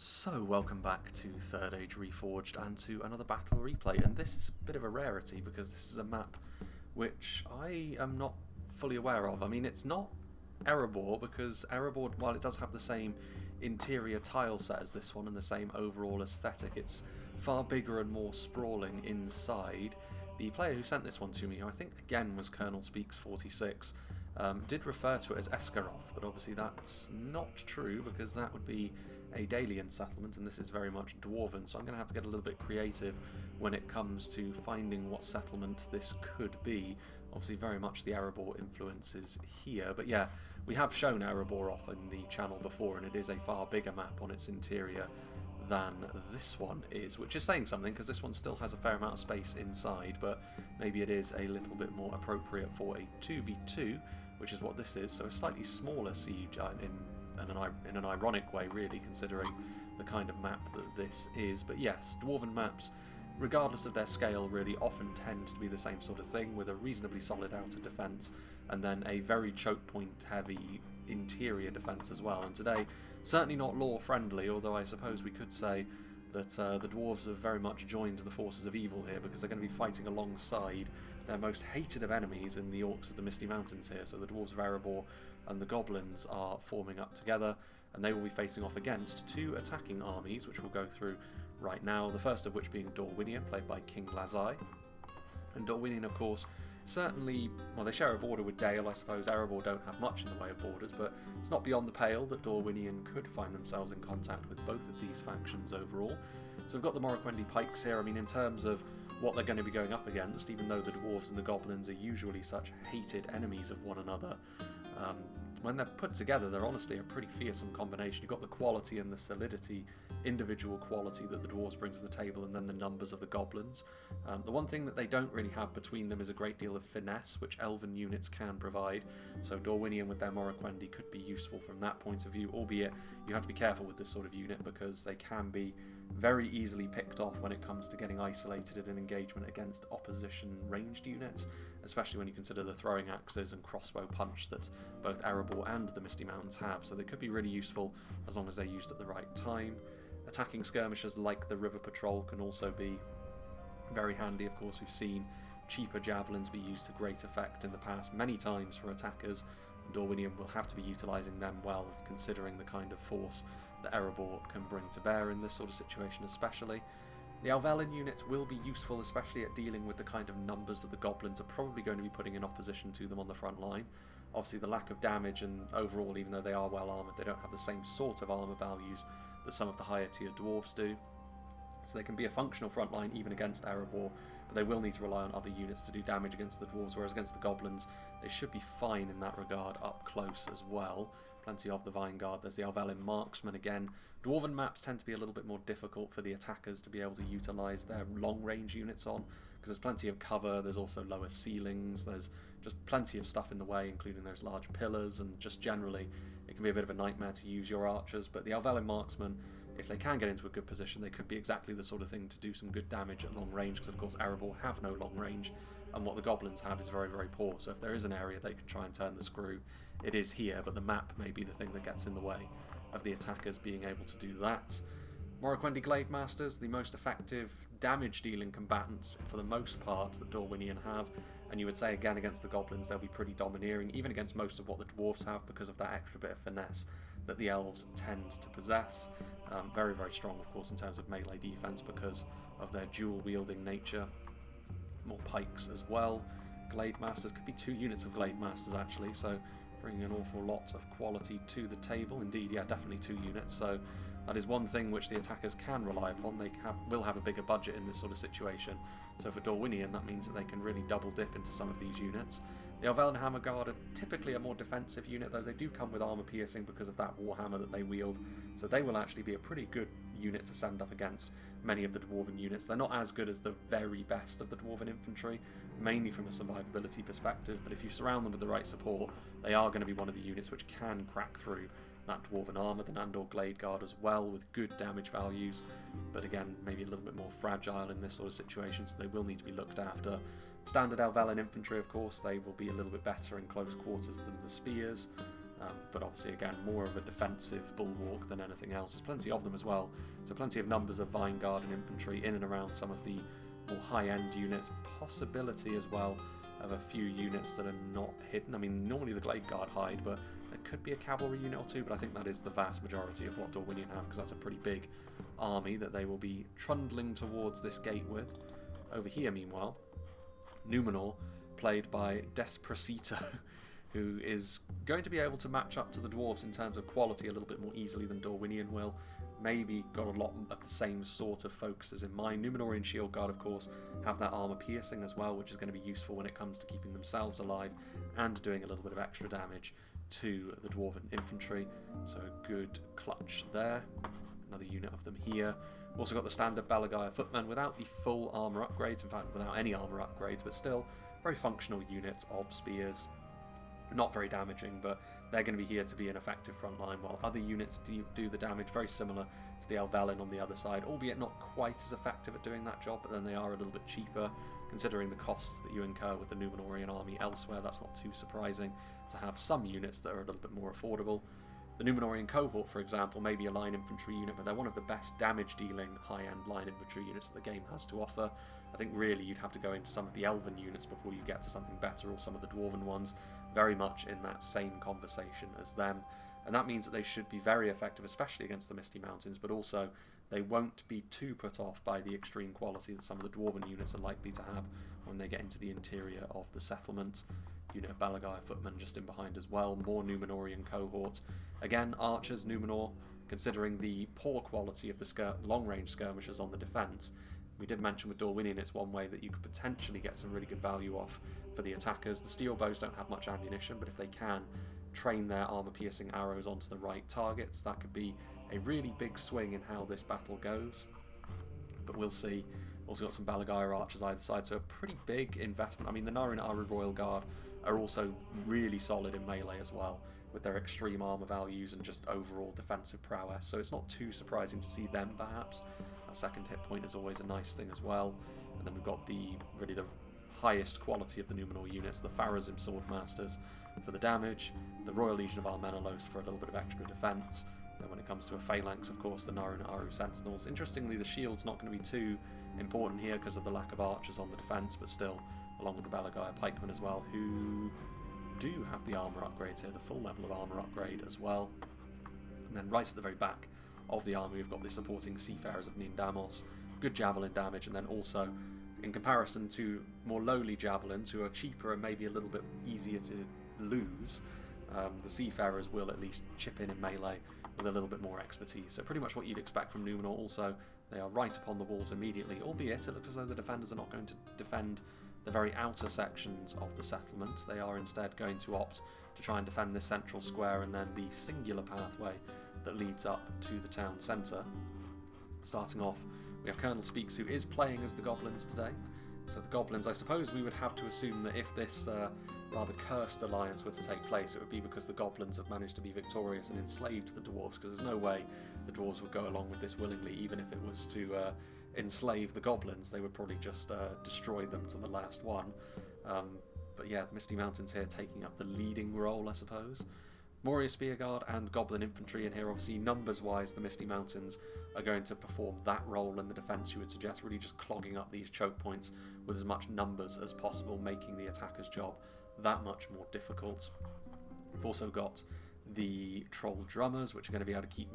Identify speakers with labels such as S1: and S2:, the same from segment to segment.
S1: So welcome back to Third Age Reforged and to another battle replay, and this is a bit of a rarity because this is a map which I am not fully aware of. I mean, it's not Erebor, because Erebor, while it does have the same interior tile set as this one and the same overall aesthetic, it's far bigger and more sprawling inside. The player who sent this one to me, who I think again was Colonel Speaks 46, did refer to it as Escaroth, but obviously that's not true because that would be a Dalian settlement and this is very much Dwarven, so I'm going to have to get a little bit creative when it comes to finding what settlement this could be. Obviously very much the Erebor influence is here, but yeah, we have shown Erebor off in the channel before and it is a far bigger map on its interior than this one is, which is saying something because this one still has a fair amount of space inside, but maybe it is a little bit more appropriate for a 2v2, which is what this is, so a slightly smaller siege in an ironic way really, considering the kind of map that this is. But yes, Dwarven maps, regardless of their scale, really often tend to be the same sort of thing, with a reasonably solid outer defence and then a very choke point heavy interior defence as well. And today, certainly not lore friendly, although I suppose we could say that the dwarves have very much joined the forces of evil here, because they're going to be fighting alongside their most hated of enemies in the orcs of the Misty Mountains here. So the dwarves of Erebor and the goblins are forming up together, and they will be facing off against two attacking armies, which we'll go through right now. The first of which being Dorwinion, played by King Lazai. And Dorwinion, of course, certainly, well, they share a border with Dale, I suppose. Erebor don't have much in the way of borders, but it's not beyond the pale that Dorwinion could find themselves in contact with both of these factions overall. So we've got the Morroquendi pikes here. I mean, in terms of what they're going to be going up against, even though the dwarves and the goblins are usually such hated enemies of one another, when they're put together, they're honestly a pretty fearsome combination. You've got the quality and the solidity, individual quality that the dwarves bring to the table, and then the numbers of the goblins. The one thing that they don't really have between them is a great deal of finesse, which elven units can provide. So Dorwinion with their Morroquendi could be useful from that point of view, albeit you have to be careful with this sort of unit because they can be very easily picked off when it comes to getting isolated in an engagement against opposition ranged units, especially when you consider the throwing axes and crossbow punch that both Erebor and the Misty Mountains have. So they could be really useful as long as they're used at the right time. Attacking skirmishers like the River Patrol can also be very handy. Of course, we've seen cheaper javelins be used to great effect in the past many times for attackers. Dorwinion will have to be utilising them well, considering the kind of force that Erebor can bring to bear in this sort of situation especially. The Alvelin units will be useful, especially at dealing with the kind of numbers that the goblins are probably going to be putting in opposition to them on the front line. Obviously the lack of damage, and overall, even though they are well armoured, they don't have the same sort of armour values that some of the higher tier dwarves do. So they can be a functional front line even against Erebor, but they will need to rely on other units to do damage against the dwarves, whereas against the goblins they should be fine in that regard up close as well. Plenty of the Vanguard. There's the Alvelin Marksman again. Dwarven maps tend to be a little bit more difficult for the attackers to be able to utilise their long range units on, because there's plenty of cover, there's also lower ceilings, there's just plenty of stuff in the way, including those large pillars, and just generally it can be a bit of a nightmare to use your archers. But the Alvelin Marksman, if they can get into a good position, they could be exactly the sort of thing to do some good damage at long range, because of course Erebor have no long range, and what the goblins have is very, very poor. So if there is an area they can try and turn the screw, it is here, but the map may be the thing that gets in the way of the attackers being able to do that. Morroquendi Glade Masters, the most effective damage dealing combatants for the most part that Dorwinion have, and you would say again against the goblins they'll be pretty domineering, even against most of what the dwarves have, because of that extra bit of finesse that the elves tend to possess. Very, very strong of course in terms of melee defense because of their dual wielding nature. More pikes as well. Glade Masters, could be 2 units of Glade Masters actually, so bringing an awful lot of quality to the table. Indeed, yeah, definitely 2 units, so that is one thing which the attackers can rely upon. They will have a bigger budget in this sort of situation, so for Dorwinion that means that they can really double dip into some of these units. The Alvelin Hammer Guard are typically a more defensive unit, though they do come with armour piercing because of that warhammer that they wield, so they will actually be a pretty good unit to send up against many of the Dwarven units. They're not as good as the very best of the Dwarven infantry, mainly from a survivability perspective, but if you surround them with the right support, they are going to be one of the units which can crack through that Dwarven armour. The Nandor Glade Guard as well, with good damage values, but again, maybe a little bit more fragile in this sort of situation, so they will need to be looked after. Standard Alvelin infantry, of course, they will be a little bit better in close quarters than the spears. but obviously again more of a defensive bulwark than anything else. There's plenty of them as well, so plenty of numbers of Vine Guard and infantry in and around some of the more high-end units. Possibility as well of a few units that are not hidden. I mean, normally the Glade Guard hide, but there could be a cavalry unit or two, but I think that is the vast majority of what Dorwinion have, because that's a pretty big army that they will be trundling towards this gate with. Over here, meanwhile, Numenor, played by Despacito, who is going to be able to match up to the dwarves in terms of quality a little bit more easily than Dorwinion will. Maybe got a lot of the same sort of focuses in mind. Numenorian Shield Guard, of course, have that armor piercing as well, which is going to be useful when it comes to keeping themselves alive and doing a little bit of extra damage to the Dwarven infantry. So a good clutch there. Another unit of them here. Also got the standard Balagaya footmen without the full armor upgrades, in fact without any armor upgrades, but still very functional units of spears. Not very damaging, but they're going to be here to be an effective front line, while other units do the damage very similar to the Elvelin on the other side, albeit not quite as effective at doing that job, but then they are a little bit cheaper, considering the costs that you incur with the Numenorian army elsewhere. That's not too surprising to have some units that are a little bit more affordable. The Numenorian cohort, for example, may be a line infantry unit, but they're one of the best damage-dealing high-end line infantry units that the game has to offer. I think really you'd have to go into some of the Elven units before you get to something better, or some of the Dwarven ones, very much in that same conversation as them. And that means that they should be very effective, especially against the Misty Mountains, but also they won't be too put off by the extreme quality that some of the Dwarven units are likely to have when they get into the interior of the settlement. Unit of Balagaya footmen just in behind as well, more Numenorian cohort. Again, archers, Numenor, considering the poor quality of the long-range skirmishers on the defence. We did mention with Dorwinion it's one way that you could potentially get some really good value off for the attackers. The steel bows don't have much ammunition, but if they can train their armour-piercing arrows onto the right targets, that could be a really big swing in how this battle goes. But we'll see. Also got some Balagaya archers either side, so a pretty big investment. I mean, the Narin Aru Royal Guard are also really solid in melee as well, with their extreme armour values and just overall defensive prowess, so it's not too surprising to see them perhaps. That second hit point is always a nice thing as well. And then we've got the highest quality of the Numenor units, the Pharazim Swordmasters for the damage, the Royal Legion of Armenelos for a little bit of extra defence. Then when it comes to a phalanx, of course, the Narin Aru Sentinels. Interestingly, the shield's not going to be too important here because of the lack of archers on the defence, but still, along with the Balagaya pikemen as well, who do have the armour upgrades here, the full level of armour upgrade as well. And then right at the very back of the army we've got the supporting Seafarers of Niindamos, good javelin damage, and then also, in comparison to more lowly javelins who are cheaper and maybe a little bit easier to lose, the Seafarers will at least chip in melee with a little bit more expertise. So pretty much what you'd expect from Numenor. Also, they are right upon the walls immediately, albeit it looks as though the defenders are not going to defend the very outer sections of the settlement. They are instead going to opt to try and defend this central square and then the singular pathway that leads up to the town centre. Starting off, we have Colonel Speaks, who is playing as the goblins today. So the goblins, I suppose we would have to assume that if this rather cursed alliance were to take place, it would be because the goblins have managed to be victorious and enslaved the dwarves, because there's no way the dwarves would go along with this willingly. Even if it was to enslave the goblins, they would probably just destroy them to the last one. But yeah, the Misty Mountains here taking up the leading role, I suppose. Moria Spearguard and Goblin Infantry in here. Obviously, numbers-wise, the Misty Mountains are going to perform that role in the defence, you would suggest, really just clogging up these choke points with as much numbers as possible, making the attacker's job that much more difficult. We've also got the Troll Drummers, which are going to be able to keep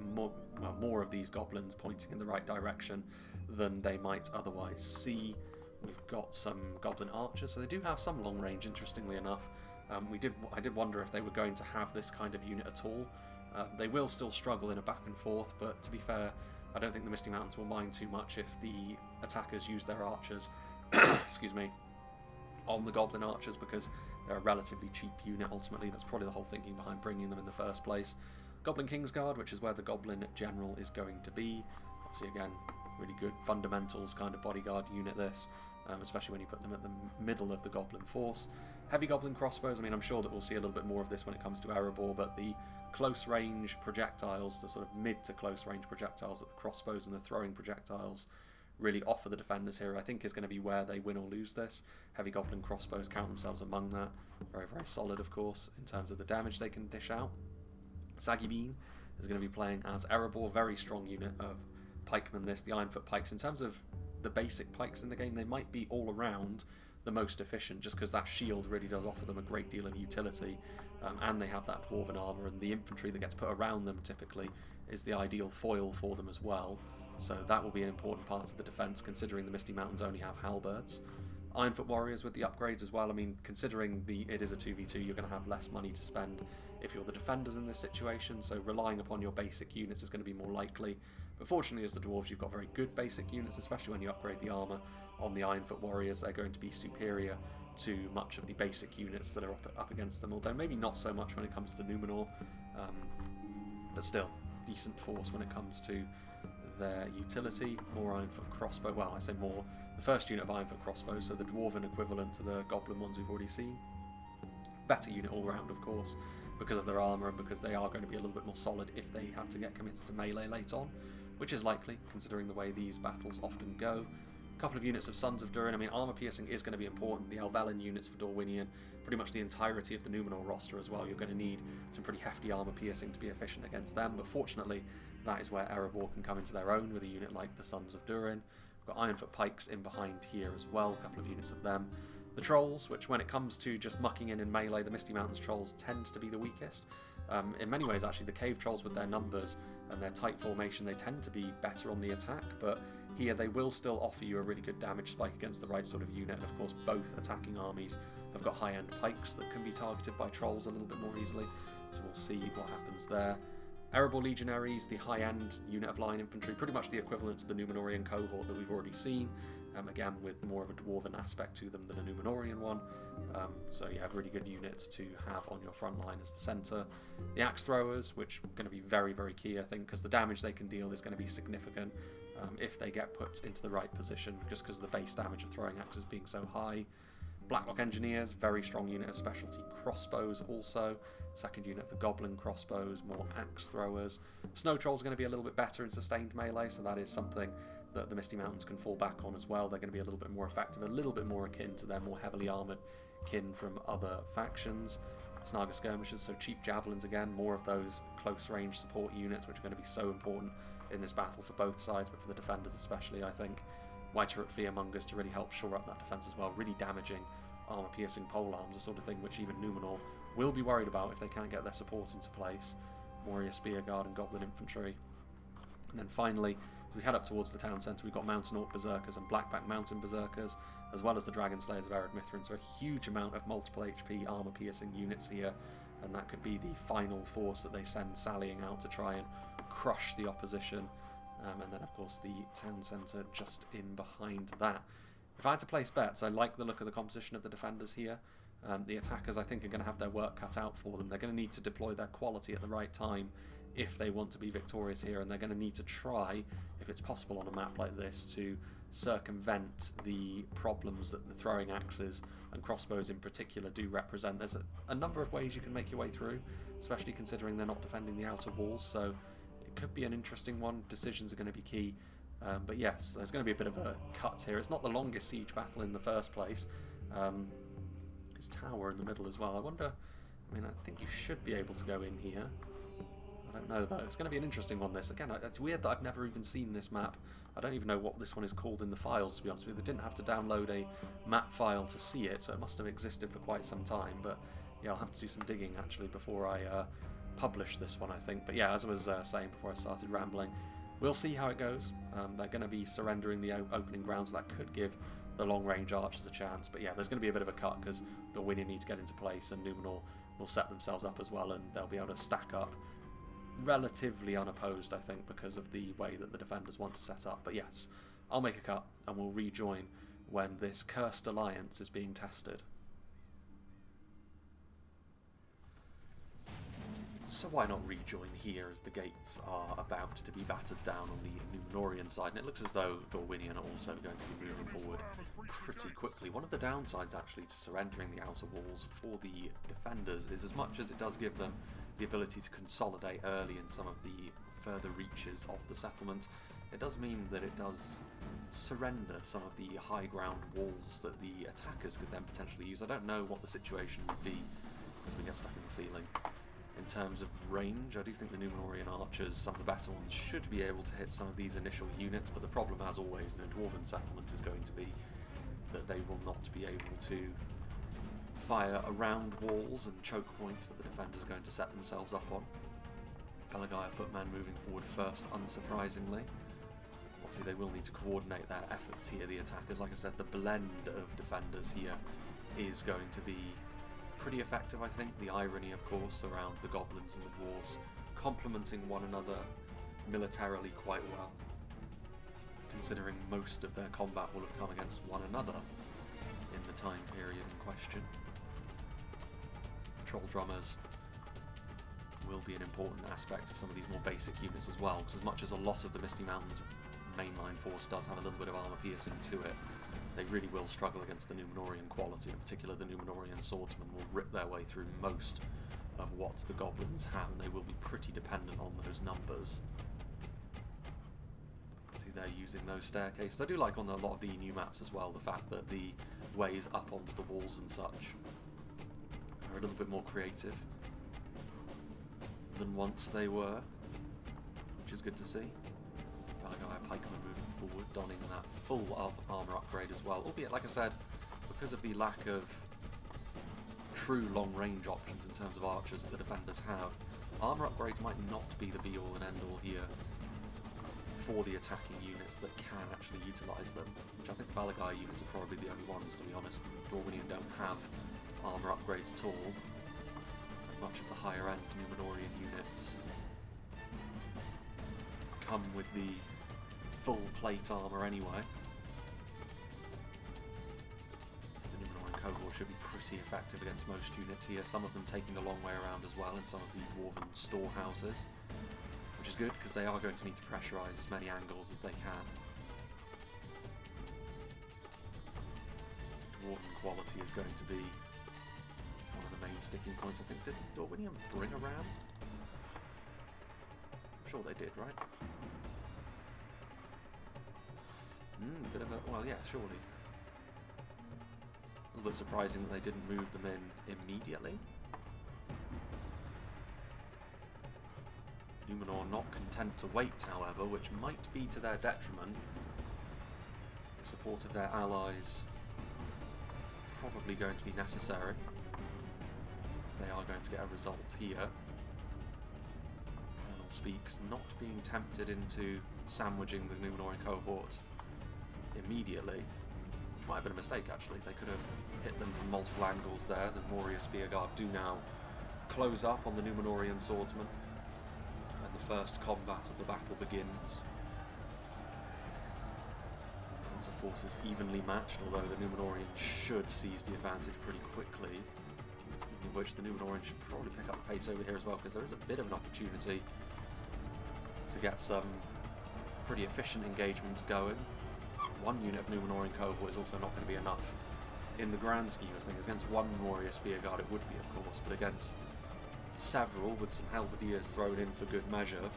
S1: more of these goblins pointing in the right direction than they might otherwise see. We've got some Goblin Archers, so they do have some long range, interestingly enough. I did wonder if they were going to have this kind of unit at all. They will still struggle in a back and forth, but to be fair, I don't think the Misty Mountains will mind too much if the attackers use their archers excuse me, on the Goblin Archers, because they're a relatively cheap unit ultimately. That's probably the whole thinking behind bringing them in the first place. Goblin Kingsguard, which is where the Goblin General is going to be. Obviously, again, really good fundamentals kind of bodyguard unit this, especially when you put them at the middle of the Goblin force. Heavy Goblin Crossbows, I mean, I'm sure that we'll see a little bit more of this when it comes to Erebor, but the close range projectiles, the sort of mid to close range projectiles that the crossbows and the throwing projectiles really offer the defenders here, I think is going to be where they win or lose this. Heavy Goblin Crossbows count themselves among that. Very, very solid, of course, in terms of the damage they can dish out. Sagibine is going to be playing as Erebor, very strong unit of pikemen this, the Ironfoot pikes. In terms of the basic pikes in the game, they might be all around the most efficient, just because that shield really does offer them a great deal of utility, and they have that dwarven armour, and the infantry that gets put around them typically is the ideal foil for them as well, so that will be an important part of the defence, considering the Misty Mountains only have halberds. Ironfoot warriors with the upgrades as well. I mean, considering it is a 2v2, you're going to have less money to spend if you're the defenders in this situation, so relying upon your basic units is going to be more likely. But fortunately, as the dwarves, you've got very good basic units, especially when you upgrade the armour on the Ironfoot warriors. They're going to be superior to much of the basic units that are up against them, although maybe not so much when it comes to Numenor, but still, decent force when it comes to their utility. More Ironfoot crossbow, well, I say more, the first unit of Ironfoot crossbows, so the dwarven equivalent to the goblin ones we've already seen. Better unit all round, of course, because of their armour and because they are going to be a little bit more solid if they have to get committed to melee late on, which is likely, considering the way these battles often go. A couple of units of Sons of Durin. I mean, armour piercing is going to be important. The Elvelyn units for Dorwinion, pretty much the entirety of the Numenor roster as well. You're going to need some pretty hefty armour piercing to be efficient against them, but fortunately, that is where Erebor can come into their own with a unit like the Sons of Durin. We've got Ironfoot pikes in behind here as well, a couple of units of them. The trolls, which when it comes to just mucking in melee, the Misty Mountains trolls tend to be the weakest. In many ways, actually, the cave trolls with their numbers and their tight formation, they tend to be better on the attack, but here they will still offer you a really good damage spike against the right sort of unit. Of course, both attacking armies have got high-end pikes that can be targeted by trolls a little bit more easily, so we'll see what happens there. Erebor Legionaries, the high-end unit of line infantry, pretty much the equivalent to the Numenorian cohort that we've already seen, again with more of a dwarven aspect to them than a Numenorian one. So you have really good units to have on your front line as the centre. The axe throwers, which are going to be very, very key, I think, because the damage they can deal is going to be significant if they get put into the right position, just because of the base damage of throwing axes being so high. Blacklock Engineers, very strong unit of specialty crossbows also. Second unit of the Goblin crossbows, more axe throwers. Snow Trolls are going to be a little bit better in sustained melee, so that is something that the Misty Mountains can fall back on as well. They're going to be a little bit more effective, a little bit more akin to their more heavily armoured kin from other factions. Snaga Skirmishers, so cheap javelins again, more of those close range support units, which are going to be so important in this battle for both sides, but for the defenders especially, I think. Whiterroot Fearmongers to really help shore up that defence as well, really damaging armour-piercing polearms, the sort of thing which even Numenor will be worried about if they can't get their support into place. Warrior Spearguard and Goblin Infantry. And then finally, as we head up towards the town centre, we've got Mountain Orc Berserkers and Blackback Mountain Berserkers, as well as the Dragon Slayers of Ered Mithrin, so a huge amount of multiple HP armour-piercing units here, and that could be the final force that they send sallying out to try and crush the opposition. And then, of course, the town centre just in behind that. If I had to place bets, I like the look of the composition of the defenders here. The attackers, I think, are going to have their work cut out for them. They're going to need to deploy their quality at the right time if they want to be victorious here, and they're going to need to try, if it's possible on a map like this, to circumvent the problems that the throwing axes and crossbows in particular do represent. There's a number of ways you can make your way through, especially considering they're not defending the outer walls, so it could be an interesting one. Decisions are going to be key. But yes, there's going to be a bit of a cut here. It's not the longest siege battle in the first place. It's tower in the middle as well. I wonder, I think you should be able to go in here. I don't know though. It's going to be an interesting one, this. Again, it's weird that I've never even seen this map. I don't even know what this one is called in the files, to be honest with you. They didn't have to download a map file to see it, so it must have existed for quite some time. But yeah, I'll have to do some digging actually before I publish this one, I think. But yeah, as I was saying before I started rambling, we'll see how it goes. They're going to be surrendering the opening grounds. That could give the long-range archers a chance. But yeah, there's going to be a bit of a cut because Dorwinion need to get into place, and Numenor will set themselves up as well, and they'll be able to stack up relatively unopposed, I think, because of the way that the defenders want to set up. But yes, I'll make a cut, and we'll rejoin when this cursed alliance is being tested. So why not rejoin here as the gates are about to be battered down on the Numenorian side, and it looks as though Dorwinion are also going to be moving forward pretty quickly. One of the downsides actually to surrendering the outer walls for the defenders is, as much as it does give them the ability to consolidate early in some of the further reaches of the settlement, it does mean that it does surrender some of the high ground walls that the attackers could then potentially use. I don't know what the situation would be as we get stuck in the ceiling. In terms of range, I do think the Numenorian archers, some of the better ones, should be able to hit some of these initial units, but the problem, as always, in a Dwarven settlement is going to be that they will not be able to fire around walls and choke points that the defenders are going to set themselves up on. Balagai, footman, moving forward first, unsurprisingly. Obviously, they will need to coordinate their efforts here, the attackers. Like I said, the blend of defenders here is going to be pretty effective, I think. The irony, of course, around the goblins and the dwarves complementing one another militarily quite well, considering most of their combat will have come against one another in the time period in question. The troll drummers will be an important aspect of some of these more basic units as well, because as much as a lot of the Misty Mountains mainline force does have a little bit of armour piercing to it, they really will struggle against the Numenorian quality. In particular, the Numenorian swordsmen will rip their way through most of what the goblins have, and they will be pretty dependent on those numbers. See, they're using those staircases. I do like on a lot of the new maps as well the fact that the ways up onto the walls and such are a little bit more creative than once they were, which is good to see. Balagai pikemen moving forward, donning that full of armour upgrade as well, albeit, like I said, because of the lack of true long-range options in terms of archers that the defenders have, armour upgrades might not be the be-all and end-all here for the attacking units that can actually utilise them, which I think Balagai units are probably the only ones, to be honest. Dorwinion don't have armour upgrades at all. Much of the higher-end Numenorian units come with the full plate armour anyway. The Numenorian cohort should be pretty effective against most units here, some of them taking a long way around as well in some of the Dwarven storehouses, which is good because they are going to need to pressurise as many angles as they can. Dwarven quality is going to be one of the main sticking points. I think, did Dorwinion bring a ram? I'm sure they did, right? Bit of a, well, yeah, surely. A little bit surprising that they didn't move them in immediately. Numenor not content to wait, however, which might be to their detriment. The support of their allies probably going to be necessary. They are going to get a result here. Colonel speaks, not being tempted into sandwiching the Numenorian cohort immediately, which might have been a mistake actually. They could have hit them from multiple angles there. The Moria Spearguard do now close up on the Numenorian swordsman, and the first combat of the battle begins. Panzer forces evenly matched, although the Numenorians should seize the advantage pretty quickly. Speaking of which, the Numenorians should probably pick up the pace over here as well, because there is a bit of an opportunity to get some pretty efficient engagements going. One unit of Numenorian cohort is also not going to be enough in the grand scheme of things. Against one Moria Spearguard it would be, of course, but against several, with some halberdiers thrown in for good measure,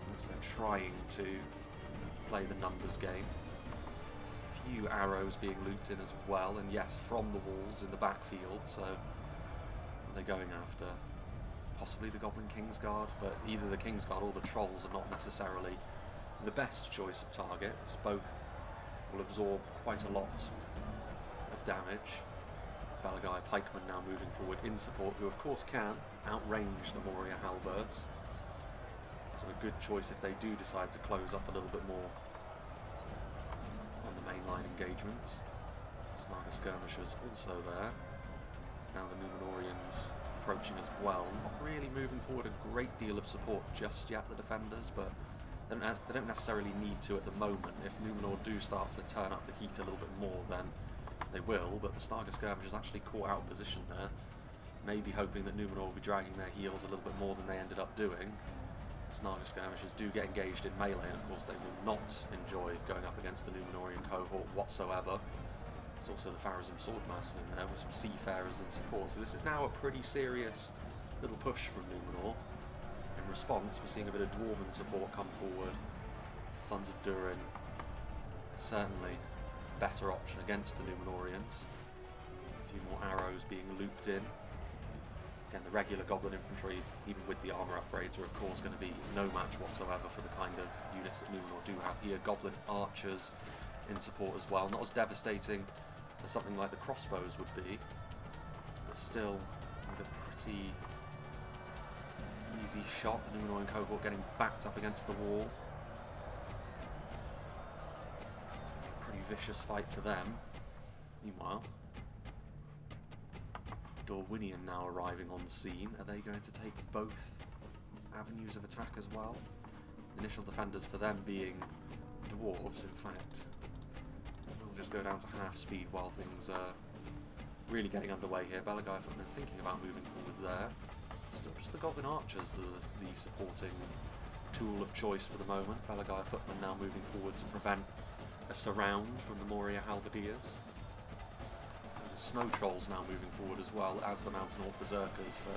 S1: unless they're trying to play the numbers game. Few arrows being looped in as well, and yes, from the walls in the backfield, so they're going after possibly the Goblin Kingsguard, but either the Kingsguard or the Trolls are not necessarily the best choice of targets. Both will absorb quite a lot of damage. Balagai pikemen now moving forward in support, who of course can outrange the Moria halberds. So a good choice if they do decide to close up a little bit more on the mainline engagements. Snaga skirmishers also there. Now the Numenorians approaching as well. Not really moving forward a great deal of support just yet, the defenders, but they don't necessarily need to at the moment. If Numenor do start to turn up the heat a little bit more, then they will, but the Snaga skirmishers actually caught out of position there, maybe hoping that Numenor will be dragging their heels a little bit more than they ended up doing. The Snaga skirmishers do get engaged in melee, and of course they will not enjoy going up against the Numenorian cohort whatsoever. There's also the Pharazim Swordmasters in there with some seafarers in support, so this is now a pretty serious little push from Numenor. In response, we're seeing a bit of Dwarven support come forward. Sons of Durin, certainly better option against the Numenorians. A few more arrows being looped in. Again, the regular Goblin infantry, even with the armour upgrades, are of course going to be no match whatsoever for the kind of units that Numenor do have here. Goblin archers in support as well. Not as devastating as something like the crossbows would be, but still with a pretty easy shot. Numenor and cohort getting backed up against the wall. It's going to be a pretty vicious fight for them. Meanwhile, Dorwinion now arriving on scene. Are they going to take both avenues of attack as well? Initial defenders for them being dwarves, in fact. We'll just go down to half speed while things are really getting underway here. Belagai footmen thinking about moving forward there. Still just the Goblin archers, the supporting tool of choice for the moment. Belagai footmen now moving forward to prevent a surround from the Moria halberdiers. Snow Trolls now moving forward as well as the Mountain Orc Berserkers, so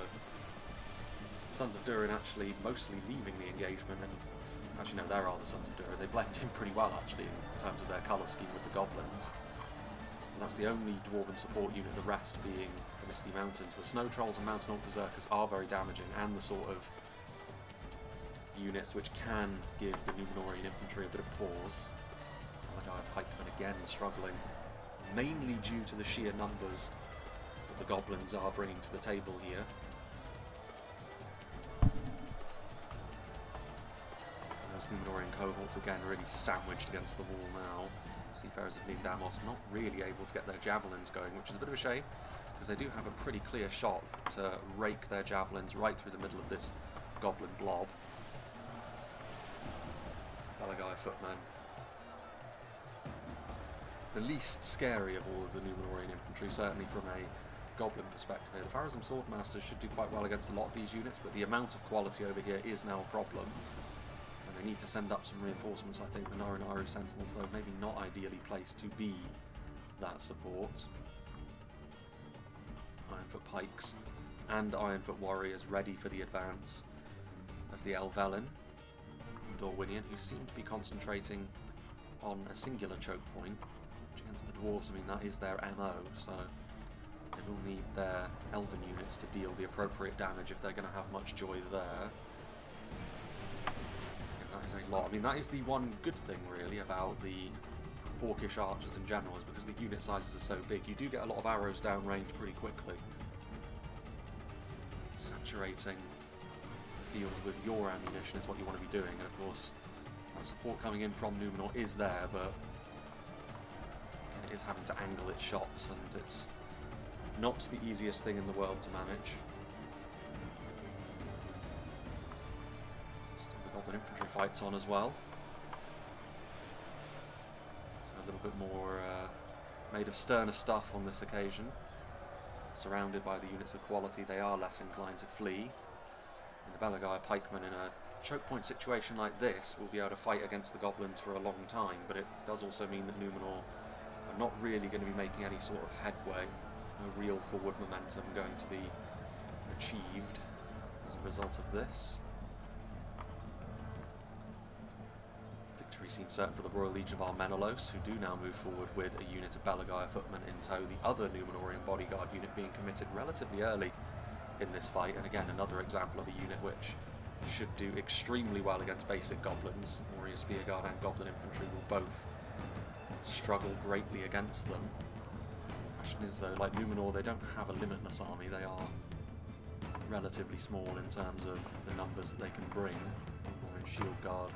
S1: Sons of Durin actually mostly leaving the engagement, and actually no, there are the Sons of Durin. They blend in pretty well actually in terms of their colour scheme with the Goblins. And that's the only Dwarven support unit, the rest being the Misty Mountains, but Snow Trolls and Mountain Orc Berserkers are very damaging, and the sort of units which can give the Numenorian infantry a bit of pause. Belagai pikemen again struggling, mainly due to the sheer numbers that the Goblins are bringing to the table here. Those Numenorian cohorts again really sandwiched against the wall now. Seafarers of Nindamos not really able to get their javelins going, which is a bit of a shame, because they do have a pretty clear shot to rake their javelins right through the middle of this Goblin blob. Belagai footmen, the least scary of all of the Numenorian infantry, certainly from a Goblin perspective here. The Pharazim Swordmasters should do quite well against a lot of these units, but the amount of quality over here is now a problem. And they need to send up some reinforcements, I think. The Narinaru Sentinels, though, maybe not ideally placed to be that support. Ironfoot Pikes and Ironfoot Warriors ready for the advance of the Elvelyn and Dorwinion, who seem to be concentrating on a singular choke point. Against the dwarves, I mean, that is their MO, so they will need their elven units to deal the appropriate damage if they're going to have much joy there. And that is a lot. I mean, that is the one good thing, really, about the Orcish archers in general, is because the unit sizes are so big, you do get a lot of arrows downrange pretty quickly. Saturating the field with your ammunition is what you want to be doing, and of course, that support coming in from Numenor is there, but it is having to angle its shots, and it's not the easiest thing in the world to manage. Still the Goblin infantry fights on as well. So a little bit more made of sterner stuff on this occasion. Surrounded by the units of quality, they are less inclined to flee. And the Belagai pikemen in a choke point situation like this will be able to fight against the Goblins for a long time, but it does also mean that Numenor are not really going to be making any sort of headway. No real forward momentum going to be achieved as a result of this. Victory seems certain for the Royal Legion of Armenelos, who do now move forward with a unit of Belagai footmen in tow, the other Numenorian bodyguard unit being committed relatively early in this fight, and again another example of a unit which should do extremely well against basic goblins. Warrior Spearguard and Goblin Infantry will both struggle greatly against them. The question is though, like Numenor, they don't have a limitless army, they are relatively small in terms of the numbers that they can bring. Warrior Shield Guard,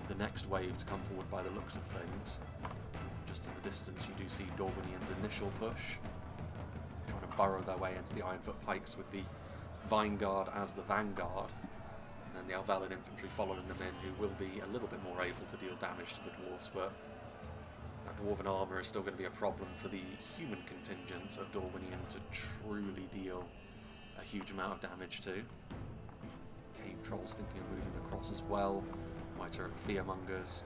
S1: the next wave to come forward by the looks of things. Just in the distance you do see Dorwinion's initial push, trying to burrow their way into the Ironfoot Pikes with the Vine Guard as the vanguard, and the Elvelyn infantry following them in, who will be a little bit more able to deal damage to the dwarves, but that dwarven armour is still going to be a problem for the human contingent of Dorwinion to truly deal a huge amount of damage to. Cave Trolls thinking of moving across as well. Whiter Fearmongers.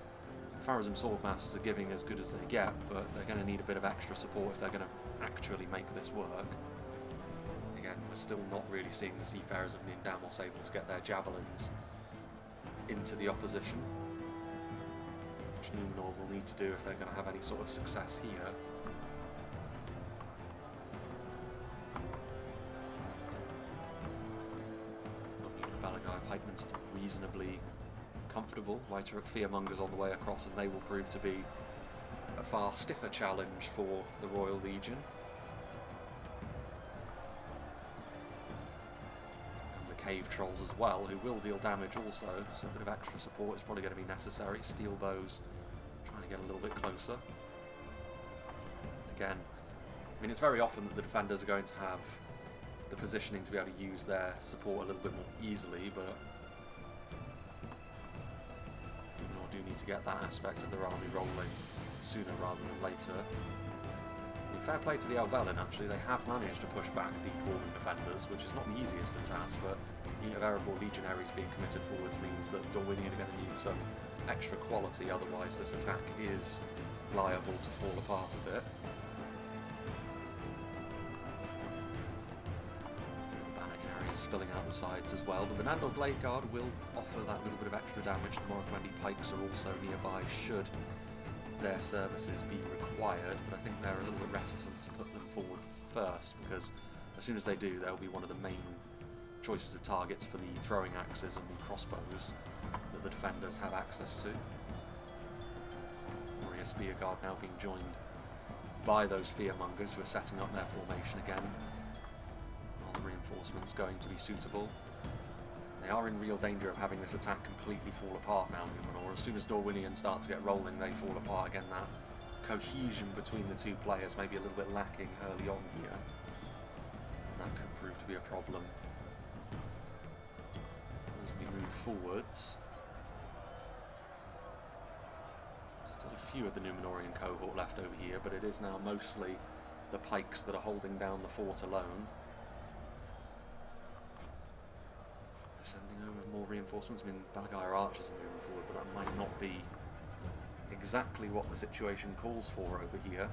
S1: Pharazim Swordmasters are giving as good as they get, but they're going to need a bit of extra support if they're going to actually make this work. Again, we're still not really seeing the Seafarers of Nindamos able to get their javelins into the opposition, which Numenor will need to do if they're going to have any sort of success here. reasonably comfortable. White Fearmongers on the way across, and they will prove to be a far stiffer challenge for the Royal Legion. And the Cave Trolls as well, who will deal damage also, so a bit of extra support is probably going to be necessary. Steel Bows trying to get a little bit closer. Again, I mean, it's very often that the defenders are going to have the positioning to be able to use their support a little bit more easily, but Numenor do need to get that aspect of their army rolling sooner rather than later. I mean, fair play to the Elvelyn, actually. They have managed to push back the Dwarven defenders, which is not the easiest of tasks, but unit of Erebor legionaries being committed forwards means that Dorwinion are going to need some extra quality, otherwise this attack is liable to fall apart a bit. Spilling out the sides as well, but the Nandor Blade Guard will offer that little bit of extra damage. The Morroquendi Pikes are also nearby should their services be required, but I think they're a little bit reticent to put them forward first, because as soon as they do, they'll be one of the main choices of targets for the throwing axes and the crossbows that the defenders have access to. Warrior Spear Guard now being joined by those Fearmongers who are setting up their formation again. Reinforcements going to be suitable. They are in real danger of having this attack completely fall apart now, Numenor. As soon as Dorwinion start to get rolling, they fall apart again. That cohesion between the two players may be a little bit lacking early on here. That could prove to be a problem as we move forwards. Still a few of the Numenorian cohort left over here, but it is now mostly the pikes that are holding down the fort alone. Sending over more reinforcements. I mean, Balagire archers are moving forward, but that might not be exactly what the situation calls for over here.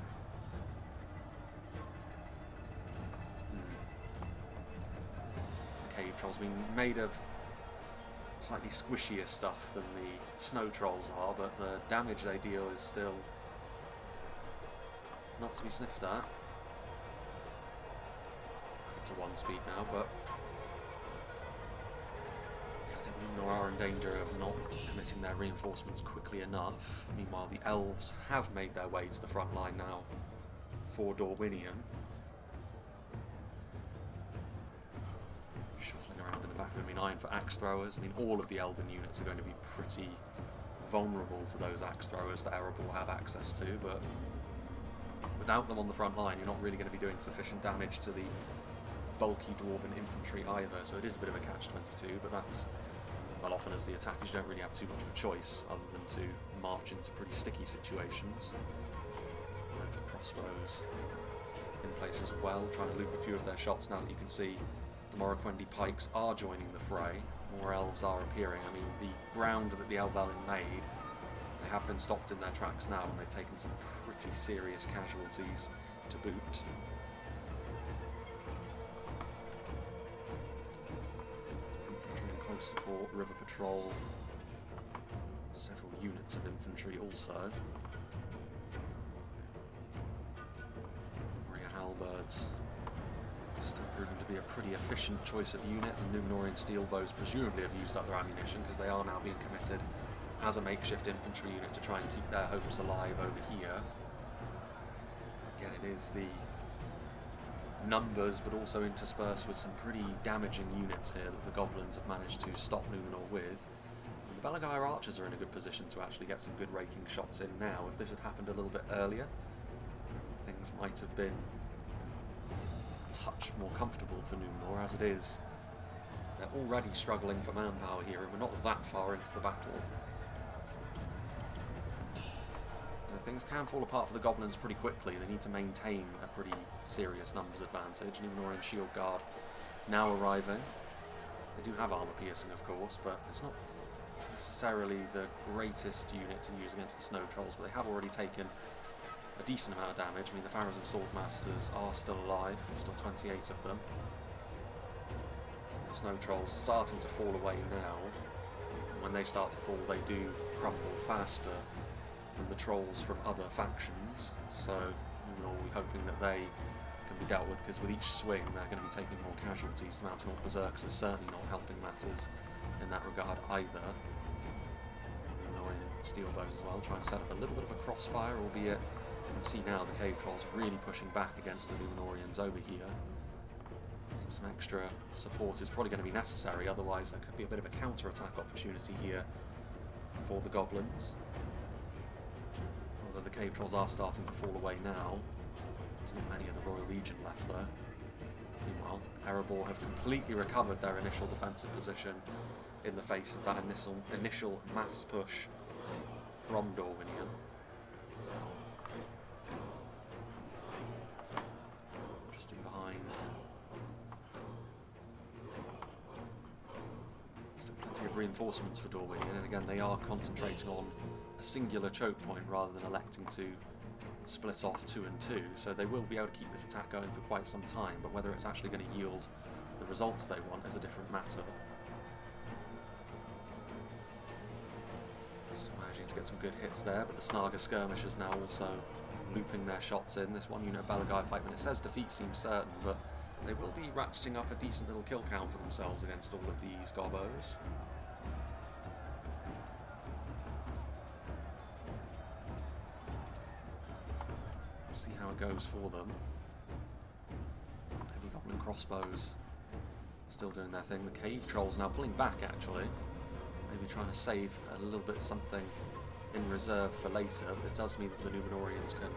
S1: The Cave Trolls being made of slightly squishier stuff than the Snow Trolls are, but the damage they deal is still not to be sniffed at. Up to 1 speed now, but Numenor are in danger of not committing their reinforcements quickly enough. Meanwhile, the elves have made their way to the front line now for Dorwinion. Shuffling around in the back. I mean, Iron for axe throwers. I mean, all of the elven units are going to be pretty vulnerable to those axe throwers that Erebor have access to, but without them on the front line, you're not really going to be doing sufficient damage to the bulky Dwarven infantry either, so it is a bit of a catch-22, but that's, well, often as the attackers, you don't really have too much of a choice other than to march into pretty sticky situations. And for crossbows in place as well, trying to loop a few of their shots now that you can see the Morroquendi Pikes are joining the fray. More elves are appearing. I mean, the ground that the Elvelyn made, they have been stopped in their tracks now, and they've taken some pretty serious casualties to boot. Support, river patrol, several units of infantry also. Warrior halberds still proving to be a pretty efficient choice of unit, and Numenorian steel bows presumably have used up their ammunition because they are now being committed as a makeshift infantry unit to try and keep their hopes alive over here. Again, it is the numbers, but also interspersed with some pretty damaging units here that the goblins have managed to stop Numenor with. And the Balagire archers are in a good position to actually get some good raking shots in now. If this had happened a little bit earlier, things might have been a touch more comfortable for Numenor. As it is, they're already struggling for manpower here, and we're not that far into the battle. Things can fall apart for the goblins pretty quickly. They need to maintain a pretty serious numbers advantage. Numenorian Shield Guard now arriving. They do have armor piercing, of course, but it's not necessarily the greatest unit to use against the Snow Trolls, but they have already taken a decent amount of damage. I mean, the Pharaohs of Swordmasters are still alive. There's still 28 of them. The Snow Trolls are starting to fall away now. And when they start to fall, they do crumble faster than the trolls from other factions, so we'll be hoping that they can be dealt with, because with each swing they're going to be taking more casualties. The Mountain Orc Berserkers is certainly not helping matters in that regard either. Annoying steel bows as well, trying to set up a little bit of a crossfire, albeit you can see now the cave trolls really pushing back against the Numenorians over here. So some extra support is probably going to be necessary, otherwise there could be a bit of a counter-attack opportunity here for the goblins. Although the cave trolls are starting to fall away now. There's not many of the Royal Legion left there. Meanwhile, Erebor have completely recovered their initial defensive position in the face of that initial mass push from Dorwinion. Just in behind. Still plenty of reinforcements for Dorwinion, and again they are concentrating on a singular choke point rather than electing to split off 2 and 2, so they will be able to keep this attack going for quite some time, but whether it's actually going to yield the results they want is a different matter. Just managing to get some good hits there, but the Snaga skirmishers now also looping their shots in. This one unit Balagai pikemen, it says defeat seems certain, but they will be ratcheting up a decent little kill count for themselves against all of these gobbos. See how it goes for them. Heavy goblin crossbows still doing their thing. The cave trolls now pulling back actually. Maybe trying to save a little bit something in reserve for later. But this does mean that the Numenorians can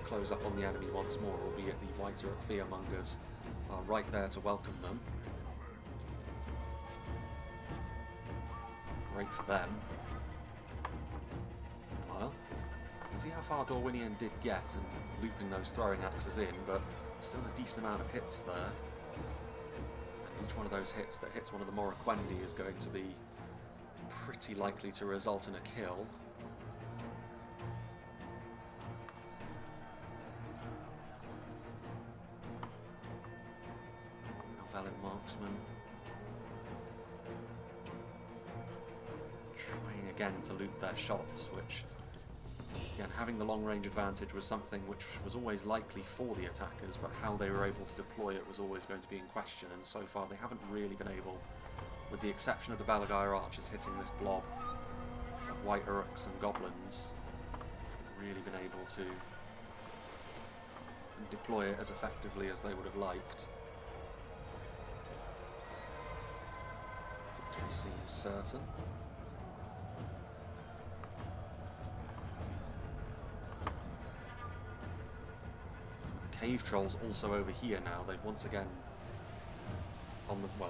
S1: close up on the enemy once more, albeit the White Uruk fearmongers are right there to welcome them. Great for them. Well, you can see how far Dorwinion did get and looping those throwing axes in, but still a decent amount of hits there. And each one of those hits that hits one of the Moraquendi is going to be pretty likely to result in a kill. Now Valiant Marksman trying again to loop their shots, which again, having the long-range advantage was something which was always likely for the attackers, but how they were able to deploy it was always going to be in question, and so far they haven't really been able, with the exception of the Balagai archers hitting this blob of White Uruks and Goblins, really been able to deploy it as effectively as they would have liked. Victory seems certain. Cave trolls also over here now. They've once again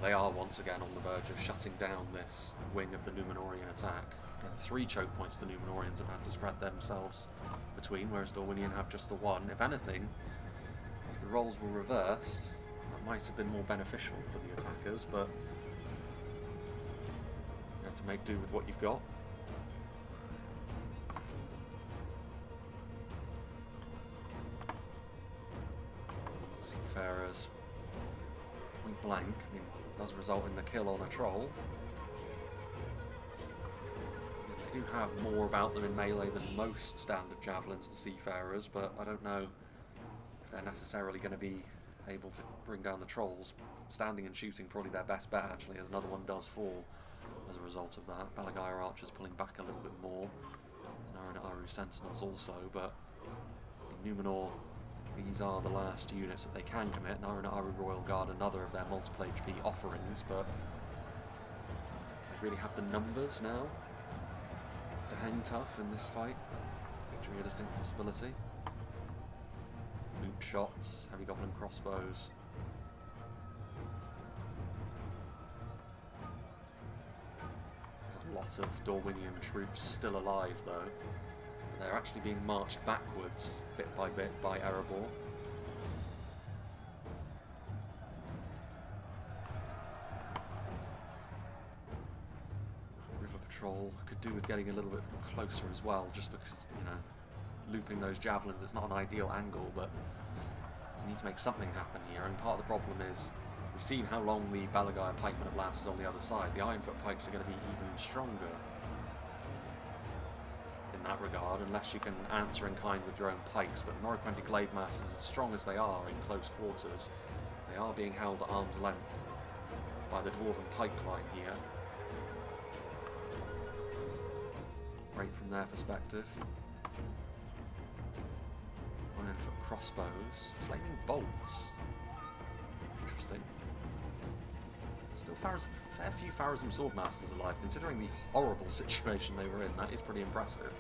S1: they are once again on the verge of shutting down this wing of the Numenorian attack. Again, 3 choke points the Numenorians have had to spread themselves between, whereas Dorwinion have just the 1. If anything, if the roles were reversed, that might have been more beneficial for the attackers, but you have to make do with what you've got. Seafarers, point blank, I mean, does result in the kill on a troll. They do have more about them in melee than most standard javelins, the Seafarers, but I don't know if they're necessarily going to be able to bring down the trolls. Standing and shooting probably their best bet actually, as another one does fall as a result of that. Balagai archers pulling back a little bit more, and Aru Sentinels also, but in Numenor these are the last units that they can commit. Aru Royal Guard, another of their multiple HP offerings, but they really have the numbers now to hang tough in this fight. Victory a distinct possibility. Loop shots, heavy goblin crossbows. There's a lot of Dorwinion troops still alive though. They're actually being marched backwards, bit by Erebor. River Patrol could do with getting a little bit closer as well, just because, you know, looping those javelins, it's not an ideal angle, but you need to make something happen here, and part of the problem is we've seen how long the Balagai pikemen have lasted on the other side. The Ironfoot pikes are going to be even stronger that regard, unless you can answer in kind with your own pikes, but the Moraquendi Glade Masses, as strong as they are in close quarters, they are being held at arm's length by the Dwarven pike line here. great from their perspective. Ironfoot crossbows, flaming bolts. Interesting. Still fair few Pharazim Swordmasters alive, considering the horrible situation they were in. That is pretty impressive.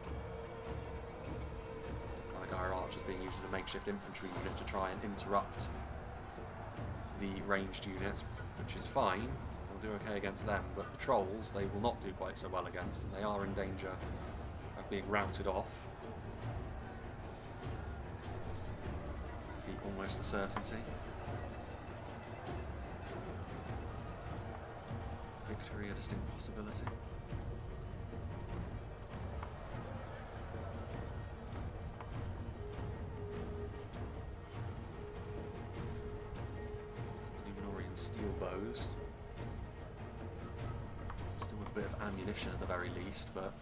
S1: Gyre archers being used as a makeshift infantry unit to try and interrupt the ranged units, which is fine. We'll do okay against them, but the trolls they will not do quite so well against, and they are in danger of being routed off. Defeat almost a certainty. Victory a distinct possibility. Numenorian steel bows. Still with a bit of ammunition at the very least, but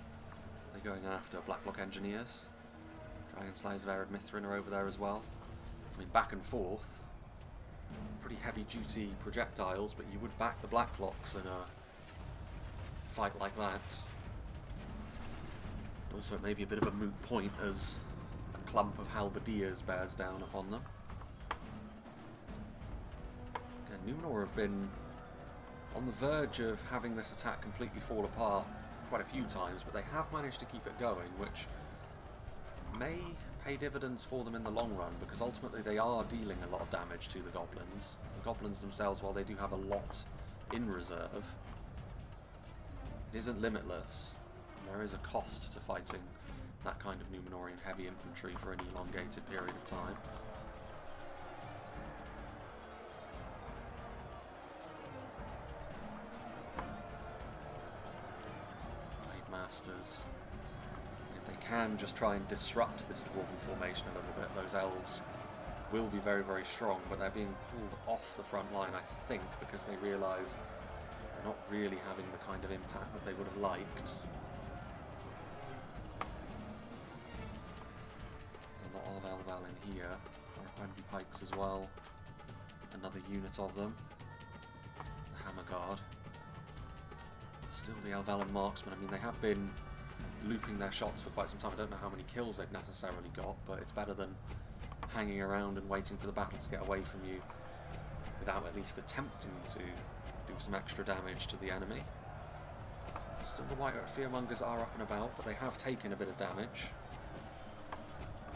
S1: they're going after Blackblock engineers. Dragon Slayers of Ered Mithrin are over there as well. I mean, back and forth. Pretty heavy duty projectiles, but you would back the Blackblocks in a fight like that. Also, it may be a bit of a moot point as a clump of halberdiers bears down upon them. Again, Numenor have been on the verge of having this attack completely fall apart quite a few times, but they have managed to keep it going, which may pay dividends for them in the long run, because ultimately they are dealing a lot of damage to the goblins. The goblins themselves, while they do have a lot in reserve, it isn't limitless. There is a cost to fighting that kind of Numenorian heavy infantry for an elongated period of time. Blade Masters, if they can just try and disrupt this Dwarven formation a little bit, those elves will be very, very strong, but they're being pulled off the front line, I think, because they realise not really having the kind of impact that they would have liked. There's a lot of Elval in here. Orquendi Pikes as well. Another unit of them. The Hammer Guard. Still the Elvalan Marksmen. I mean, they have been looping their shots for quite some time. I don't know how many kills they've necessarily got, but it's better than hanging around and waiting for the battle to get away from you without at least attempting to do some extra damage to the enemy. Still the White Oak Fearmongers are up and about, but they have taken a bit of damage.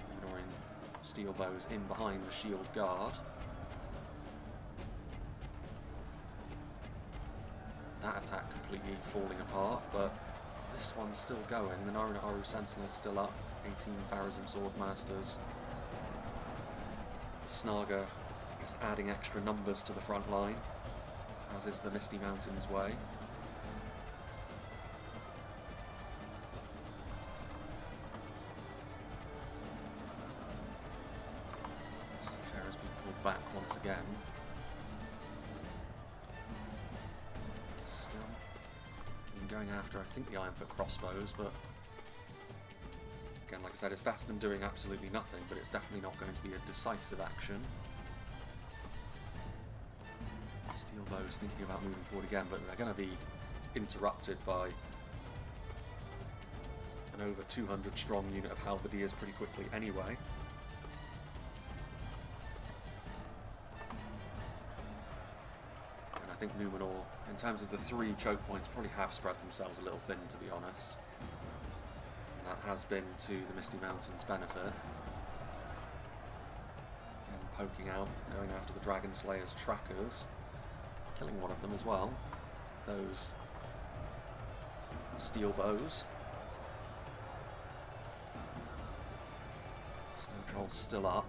S1: Numenorian steel bows in behind the shield guard. That attack completely falling apart, but this one's still going. The Narinaru Sentinel is still up. 18 Pharazim Swordmasters. The Snaga just adding extra numbers to the front line, as is the Misty Mountains way. Seafarer's been pulled back once again. Still been going after, I think, the Ironfoot crossbows, but again, like I said, it's better than doing absolutely nothing, but it's definitely not going to be a decisive action. Steel bows thinking about moving forward again, but they're going to be interrupted by an over 200 strong unit of halberdiers pretty quickly anyway. And I think Numenor, in terms of the 3 choke points, probably have spread themselves a little thin, to be honest. And that has been to the Misty Mountains' benefit. And poking out, going after the Dragon Slayer's trackers. Killing one of them as well. Those steel bows. Snow Troll's still up.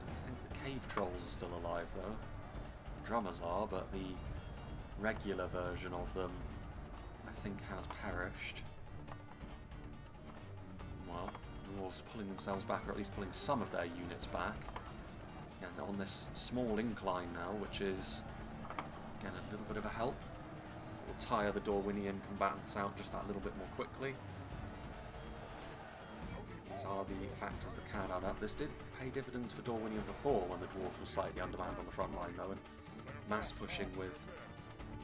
S1: I think the Cave Trolls are still alive though. The Drummers are, but the regular version of them, I think, has perished. Well, the Dwarves pulling themselves back, or at least pulling some of their units back. And they're on this small incline now, which is again a little bit of a help. It will tire the Dorwinion combatants out just that little bit more quickly. These are the factors that can add up. This did pay dividends for Dorwinion before, when the Dwarves were slightly undermanned on the front line though, and mass pushing with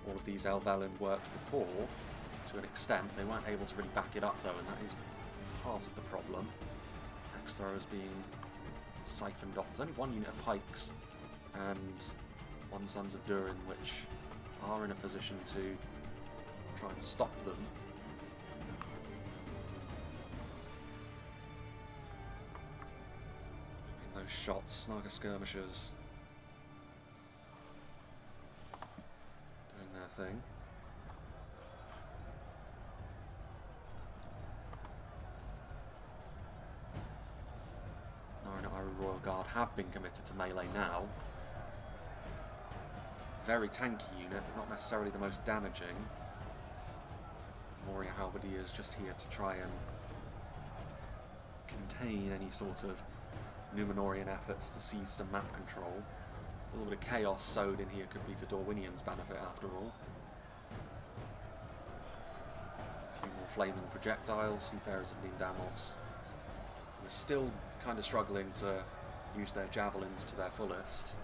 S1: all of these Elvalan worked before to an extent. They weren't able to really back it up though, and that is part of the problem. Axe throwers being siphoned off. There's only one unit of pikes and one Sons of Durin, which are in a position to try and stop them. Those shots, Snaga skirmishers doing their thing. Royal Guard have been committed to melee now. Very tanky unit, but not necessarily the most damaging. Moria Halberdiers just here to try and contain any sort of Numenorian efforts to seize some map control. A little bit of chaos sowed in here could be to Dorwinion's benefit after all. A few more flaming projectiles, Seafarers of Damos. We're still kind of struggling to use their javelins to their fullest.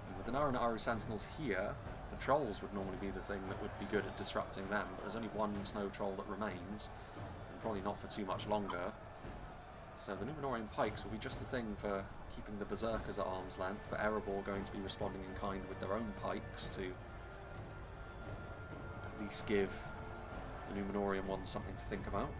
S1: And with the Naru Naru Sentinels here, the trolls would normally be the thing that would be good at disrupting them, but there's only one snow troll that remains, and probably not for too much longer. So the Numenorian pikes will be just the thing for keeping the berserkers at arm's length, but Erebor going to be responding in kind with their own pikes to at least give the Numenorian ones something to think about.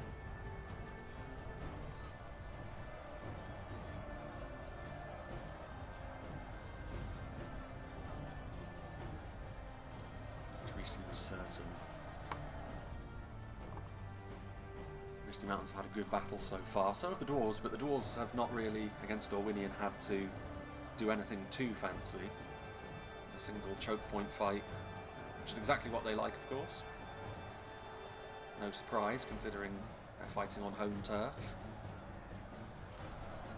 S1: Seems certain. Misty Mountains have had a good battle so far. So have the Dwarves, but the Dwarves have not really, against Dorwinion, had to do anything too fancy. A single choke point fight, which is exactly what they like, of course. No surprise, considering they're fighting on home turf.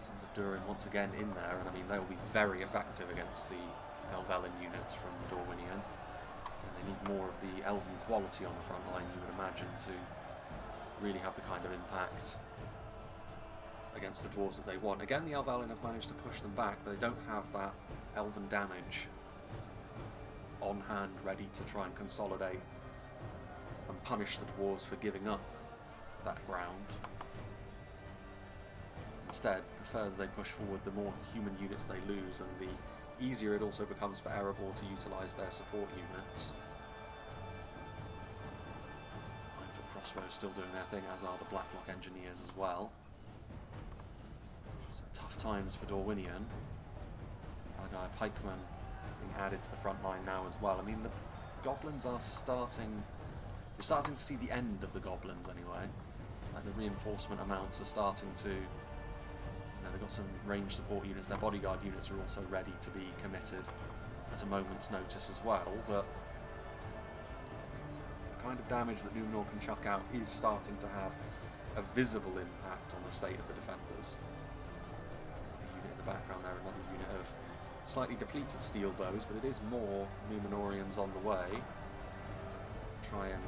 S1: Sons of Durin once again in there, and I mean, they will be very effective against the Helvellyn units from Dorwinion. They need more of the elven quality on the front line, you would imagine, to really have the kind of impact against the dwarves that they want. Again, the Helvellyn have managed to push them back, but they don't have that elven damage on hand ready to try and consolidate and punish the dwarves for giving up that ground. Instead, the further they push forward, the more human units they lose, and the easier it also becomes for Erebor to utilise their support units. Crossbows still doing their thing, as are the Blacklock Engineers as well. So tough times for Dorwinion. Our pikemen being added to the front line now as well. I mean, the goblins are starting... You're starting to see the end of the goblins anyway. Like the reinforcement amounts are starting to... they've got some range support units. Their bodyguard units are also ready to be committed at a moment's notice as well, but kind of damage that Numenor can chuck out is starting to have a visible impact on the state of the defenders. The unit in the background there, another unit of slightly depleted steel bows, but it is more Numenorians on the way. Try and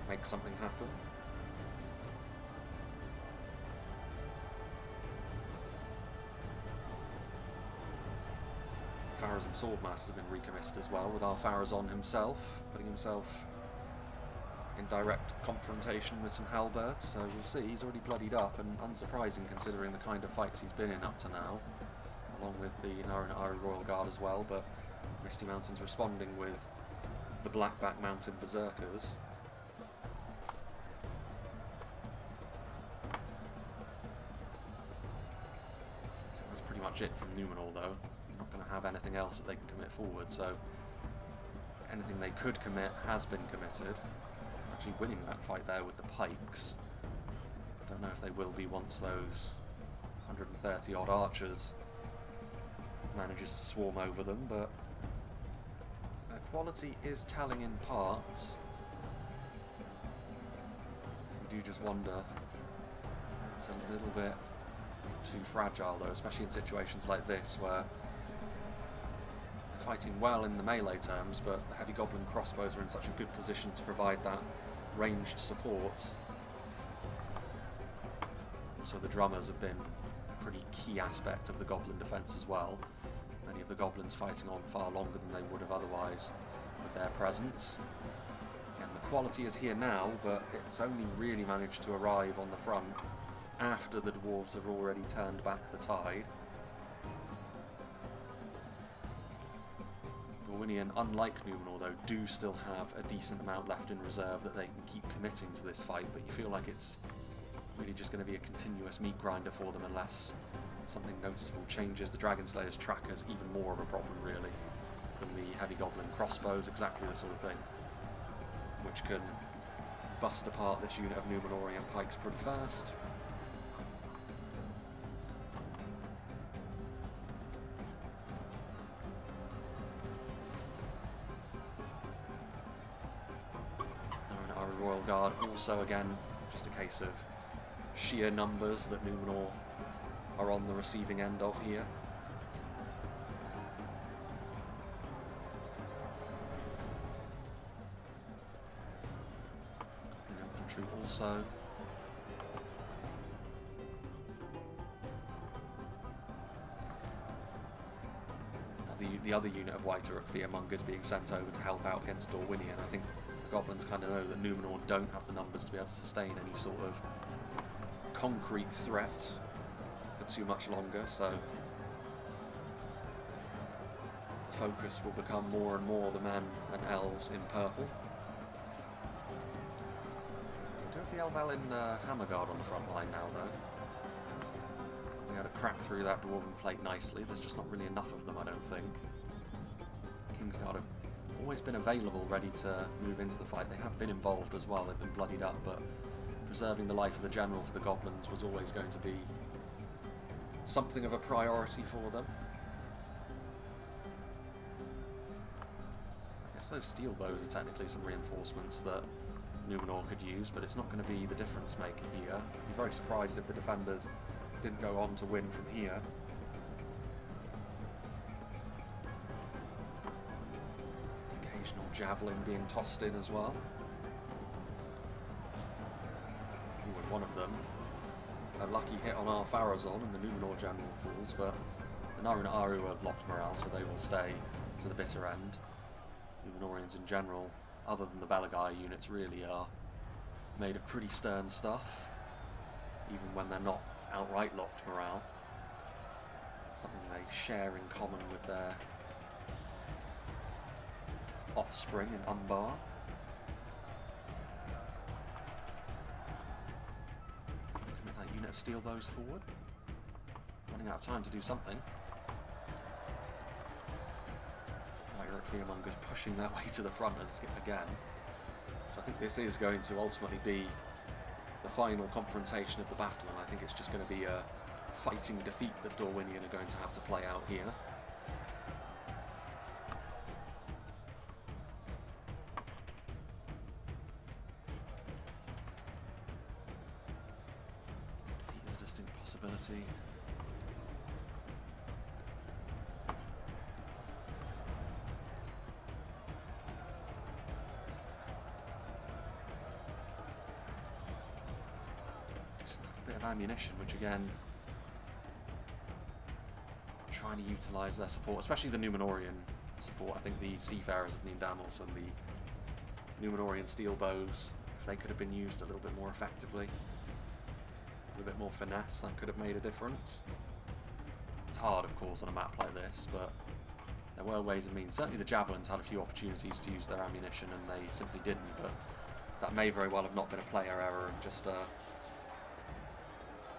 S1: make something happen. The Pharazim Swordmasters have been recommitted as well, with our Pharazon himself, putting himself in direct confrontation with some halberds, so we'll see. He's already bloodied up, and unsurprising considering the kind of fights he's been in up to now, along with the Naru Naru Royal Guard as well, but Misty Mountains responding with the Blackback Mountain Berserkers. That's pretty much it from Numenor though. Not going to have anything else that they can commit forward, so anything they could commit has been committed. Actually winning that fight there with the pikes. I don't know if they will be once those 130 odd archers manages to swarm over them, but their quality is telling in parts. You do just wonder, it's a little bit too fragile though, especially in situations like this where they're fighting well in the melee terms, but the heavy goblin crossbows are in such a good position to provide that ranged support. So the drummers have been a pretty key aspect of the goblin defence as well. Many of the goblins fighting on far longer than they would have otherwise with their presence. And the quality is here now, but it's only really managed to arrive on the front after the dwarves have already turned back the tide. Dorwinion, unlike Numenor though, do still have a decent amount left in reserve that they can keep committing to this fight, but you feel like it's really just going to be a continuous meat grinder for them unless something noticeable changes. The Dragon Slayer's tracker's even more of a problem really than the Heavy Goblin crossbows, exactly the sort of thing which can bust apart this unit of Numenorian pikes pretty fast. And our Royal Guard also again just a case of sheer numbers that Numenor are on the receiving end of here. Infantry also. The other unit of White Uruk Fearmongers being sent over to help out against Dorwinion. I think the Goblins kind of know that Numenor don't have the numbers to be able to sustain any sort of concrete threat for too much longer, so the focus will become more and more the men and elves in purple. We do have the Elvalin Hammerguard on the front line now though. We had to crack through that Dwarven plate nicely. There's just not really enough of them, I don't think. Kingsguard have always been available, ready to move into the fight. They have been involved as well, they've been bloodied up, but preserving the life of the general for the Goblins was always going to be something of a priority for them. I guess those steel bows are technically some reinforcements that Numenor could use, but it's not going to be the difference maker here. I'd be very surprised if the defenders didn't go on to win from here. Occasional javelin being tossed in as well. Ooh, and one of them, a lucky hit on our Pharazon and the Numenor general falls, but the Narun Aru are locked morale, so they will stay to the bitter end. Numenorians in general, other than the Balagai units, really are made of pretty stern stuff, even when they're not outright locked morale. Something they share in common with their offspring in Umbar. Commit that unit of steel bows forward. Running out of time to do something. Uruk Fearmongers pushing their way to the front again. So I think this is going to ultimately be the final confrontation of the battle, and I think it's just going to be a fighting defeat that Dorwinion are going to have to play out here. Defeat is a distinct possibility. Ammunition, which again, trying to utilise their support, especially the Numenorian support. I think the Seafarers of Nindamos and the Numenorian steel bows, if they could have been used a little bit more effectively, a little bit more finesse, that could have made a difference. It's hard, of course, on a map like this, but there were ways and means. Certainly the Javelins had a few opportunities to use their ammunition and they simply didn't, but that may very well have not been a player error and just a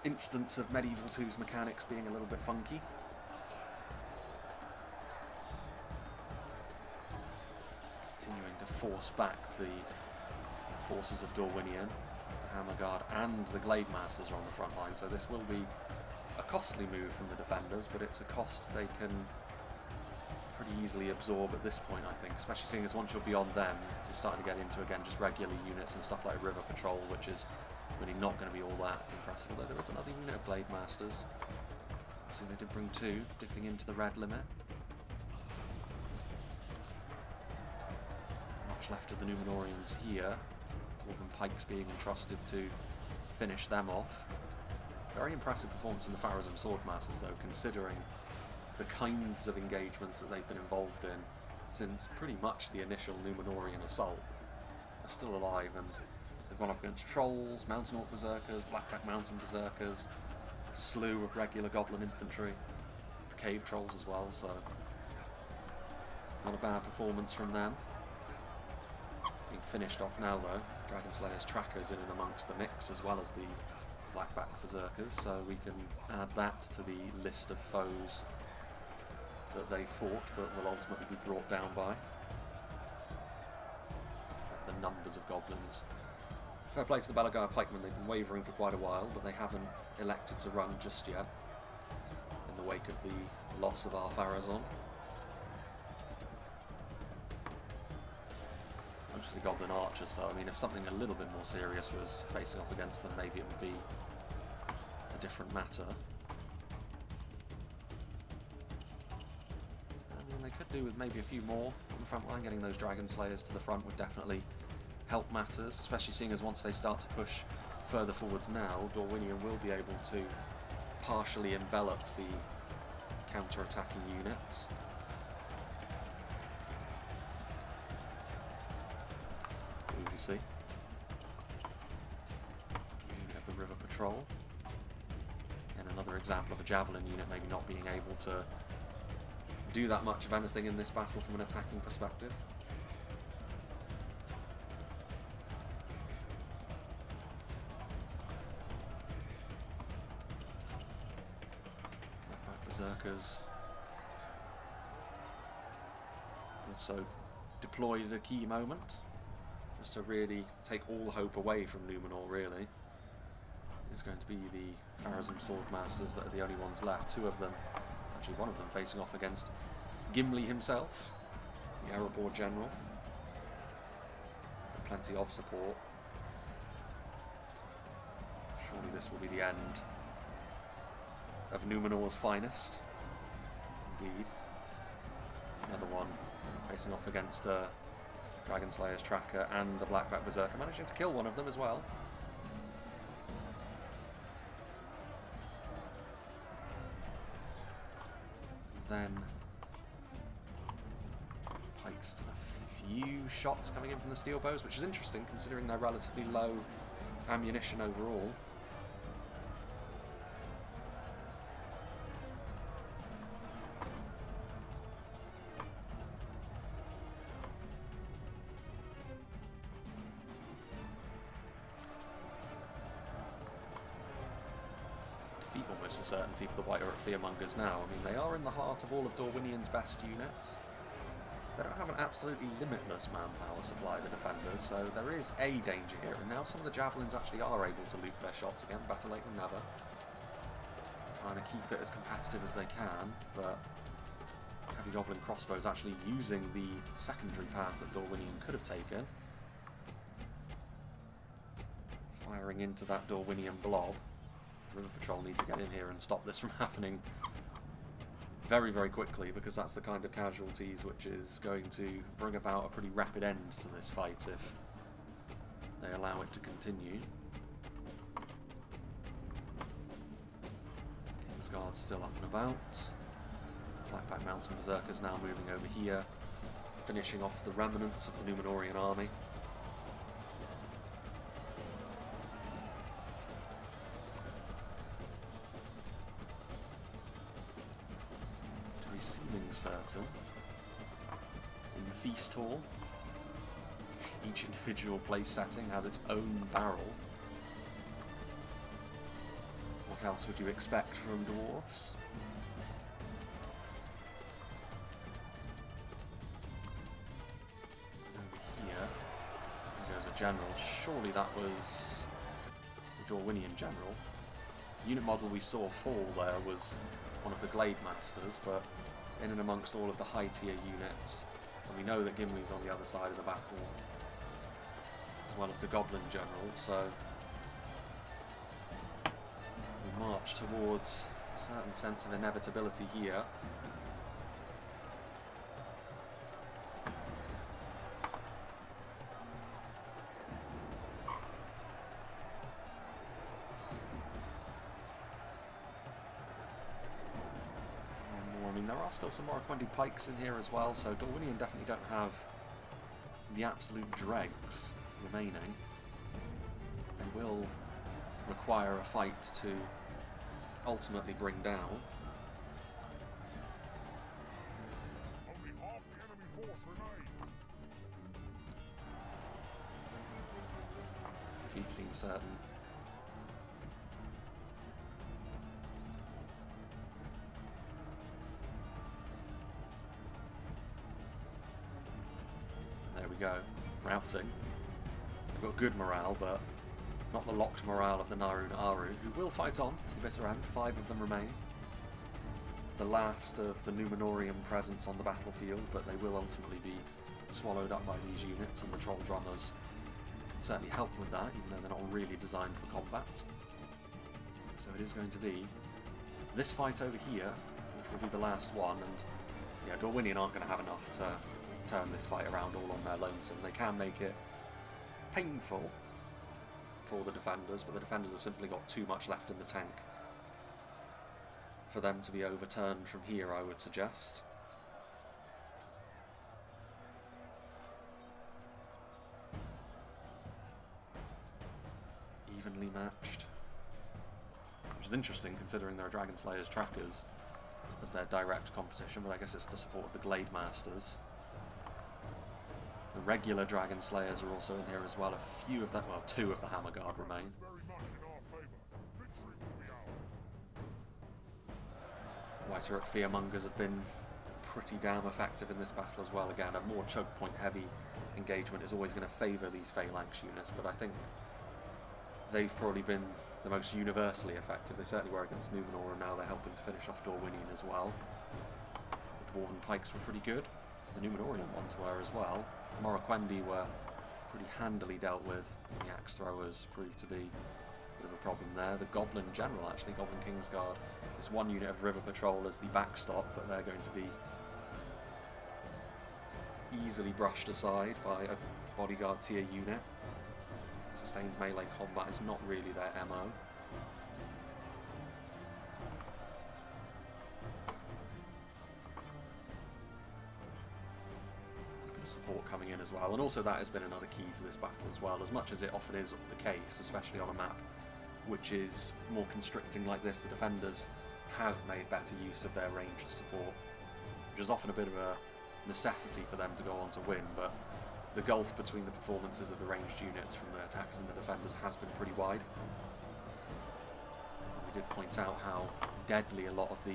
S1: instance of Medieval 2's mechanics being a little bit funky. Continuing to force back the forces of Dorwinion. The Hammerguard and the Glade Masters are on the front line, so this will be a costly move from the defenders, but it's a cost they can pretty easily absorb at this point, I think, especially seeing as once you're beyond them, you're starting to get into, again, just regular units and stuff like River Patrol, which is really not going to be all that impressive, although there is another unit of Blade Masters. So they did bring two, dipping into the red limit. Much left of the Numenorians here. Dwarven pikes being entrusted to finish them off. Very impressive performance from the Pharazim Swordmasters though, considering the kinds of engagements that they've been involved in since pretty much the initial Numenorian assault. Are still alive and They've gone up against trolls, mountain orc berserkers, blackback mountain berserkers, a slew of regular goblin infantry, the cave trolls as well, so not a bad performance from them. Being finished off now though, Dragon Slayer's trackers in and amongst the mix as well as the blackback berserkers, so we can add that to the list of foes that they fought but will ultimately be brought down by. The numbers of goblins. Fair play to the Belagire pikemen, they've been wavering for quite a while, but they haven't elected to run just yet in the wake of the loss of our Pharazon. Most of the goblin archers though, I mean, if something a little bit more serious was facing off against them, maybe it would be a different matter. I mean, they could do with maybe a few more on the front line. Getting those Dragon Slayers to the front would definitely help matters, especially seeing as once they start to push further forwards now, Dorwinion will be able to partially envelop the counter-attacking units. You see. Unit of the River Patrol. And another example of a Javelin unit maybe not being able to do that much of anything in this battle from an attacking perspective. Berserkers also deployed at a key moment, just to really take all hope away from Numenor, really. It's going to be the Pharazon Swordmasters that are the only ones left. Two of them, actually one of them facing off against Gimli himself, the Erebor general. And plenty of support. Surely this will be the end of Numenor's finest. Indeed. Another one facing off against Dragon Slayer's tracker and the Blackback Berserker, managing to kill one of them as well. Then pikes to a few shots coming in from the steel bows, which is interesting considering they're relatively low ammunition overall. Almost a certainty for the White Orc Fearmongers now. I mean, they are in the heart of all of Dorwinion's best units. They don't have an absolutely limitless manpower supply, the defenders, so there is a danger here, and now some of the Javelins actually are able to loop their shots again, better late than never. Trying to keep it as competitive as they can, but Heavy Goblin Crossbows actually using the secondary path that Dorwinion could have taken. Firing into that Dorwinion blob. River Patrol need to get in here and stop this from happening very, very quickly, because that's the kind of casualties which is going to bring about a pretty rapid end to this fight if they allow it to continue. Kingsguard's still up and about. Blackback Mountain Berserkers now moving over here, finishing off the remnants of the Numenorian army. Seeming certain in the feast hall, each individual place setting has its own barrel. What else would you expect from dwarves? Over here goes a general. Surely that was the Dorwinion general. The unit model we saw fall there was one of the Glade Masters, but in and amongst all of the high tier units, and we know that Gimli's on the other side of the battle, as well as the Goblin General, so we march towards a certain sense of inevitability here. There are still some more Aquendi pikes in here as well, so Dorwinion definitely don't have the absolute dregs remaining. will require a fight to ultimately bring down.
S2: Only half the enemy force remains.
S1: Defeat seems certain. There we go. Routing. They've got good morale, but not the locked morale of the Narun Aru, who will fight on to the bitter end. 5 of them remain. The last of the Numenorian presence on the battlefield, but they will ultimately be swallowed up by these units, and the Troll Drummers can certainly help with that, even though they're not really designed for combat. So it is going to be this fight over here, which will be the last one, and yeah, Dorwinion aren't going to have enough to turn this fight around all on their lonesome. They can make it painful for the defenders, but the defenders have simply got too much left in the tank for them to be overturned from here, I would suggest. Evenly matched. Which is interesting considering there are Dragon Slayers trackers as their direct competition, but I guess it's the support of the Glade Masters. The regular Dragon Slayers are also in here as well. A few of them, well, 2 of the Hammer Guard remain.
S2: Very much in our favour. Victory will be ours.
S1: White Uruk Fearmongers have been pretty damn effective in this battle as well. Again, a more choke point heavy engagement is always going to favour these Phalanx units, but I think they've probably been the most universally effective. They certainly were against Numenor, and now they're helping to finish off Dorwinion as well. The Dwarven Pikes were pretty good. The Numenorian ones were as well. Morroquendi were pretty handily dealt with. The Axe Throwers proved to be a bit of a problem there. The Goblin General, actually, Goblin Kingsguard, is one unit of River Patrol as the backstop, but they're going to be easily brushed aside by a bodyguard tier unit. Sustained melee combat is not really their MO. Support coming in as well, and also that has been another key to this battle as well. As much as it often is the case, especially on a map which is more constricting like this, the defenders have made better use of their ranged support, which is often a bit of a necessity for them to go on to win, but the gulf between the performances of the ranged units from the attackers and the defenders has been pretty wide. We did point out how deadly a lot of the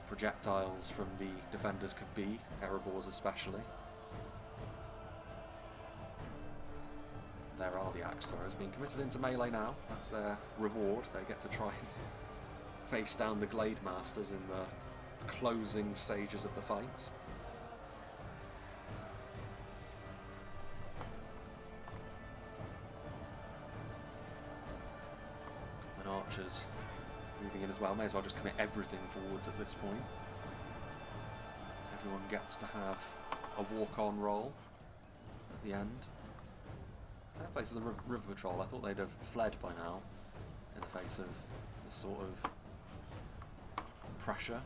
S1: projectiles from the defenders could be, Erebors especially. There are the Axe Throwers being committed into melee now. That's their reward. They get to try and face down the Glade Masters in the closing stages of the fight. Goblin Archers moving in as well. May as well just commit everything forwards at this point. Everyone gets to have a walk-on roll at the end. Fair play to the River Patrol. I thought they'd have fled by now in the face of this sort of pressure.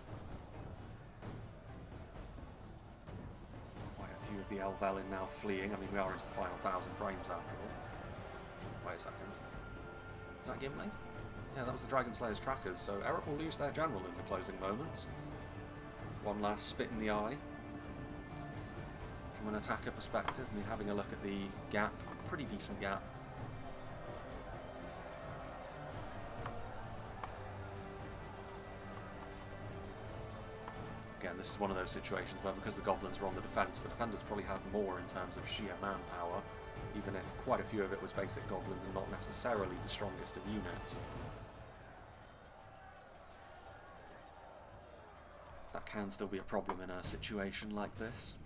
S1: Quite a few of the Elvelin now fleeing. I mean, we are into the final 1,000 frames after all. Wait a second. Is that Gimli? Yeah, that was the Dragon Slayer's trackers, so Erebor will lose their general in the closing moments. One last spit in the eye. From an attacker perspective, I mean, having a look at the gap, pretty decent gap. Again, this is one of those situations where, because the Goblins were on the defenders probably had more in terms of sheer manpower, even if quite a few of it was basic Goblins and not necessarily the strongest of units. That can still be a problem in a situation like this.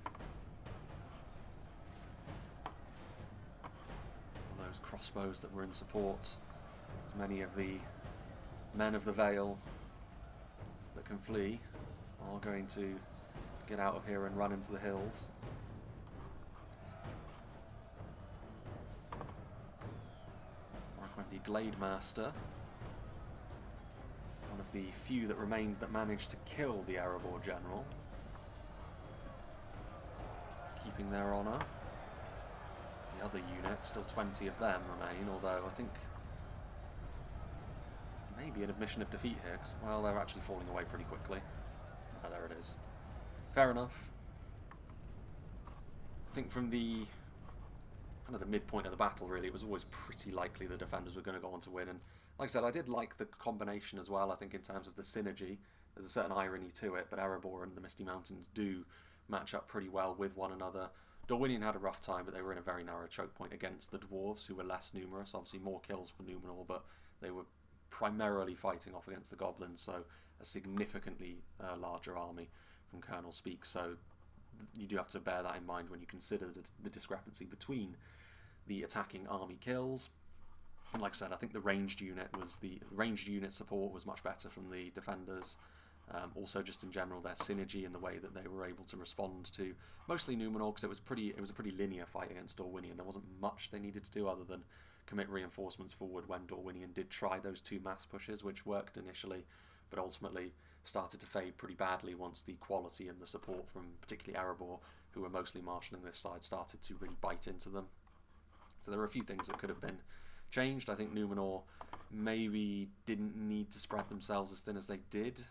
S1: All those crossbows that were in support, as many of the men of the Vale that can flee are going to get out of here and run into the hills. Morroquendi Glade Master, one of the few that remained that managed to kill the Erebor general, keeping their honour. the other unit. Still 20 of them remain, although I think maybe an admission of defeat here, 'cause, well, they're actually falling away pretty quickly. Oh, there it is. Fair enough. I think from the kind of the midpoint of the battle, really, it was always pretty likely the defenders were going to go on to win. And like I said, I did like the combination as well. I think in terms of the synergy, there's a certain irony to it, but Erebor and the Misty Mountains do match up pretty well with one another. Dorwinion had a rough time, but they were in a very narrow choke point against the dwarves, who were less numerous. Obviously more kills for Numenor, but they were primarily fighting off against the goblins, so a significantly larger army from Colonel Speaks. So you do have to bear that in mind when you consider the discrepancy between the attacking army kills. And like I said, I think the ranged unit support was much better from the defenders. Also, just in general, their synergy and the way that they were able to respond to mostly Numenor, because it was a pretty linear fight against Dorwinion. There wasn't much they needed to do other than commit reinforcements forward when Dorwinion did try those 2 mass pushes, which worked initially, but ultimately started to fade pretty badly once the quality and the support from particularly Erebor, who were mostly marshalling this side, started to really bite into them. So there were a few things that could have been changed. I think Numenor maybe didn't need to spread themselves as thin as they did.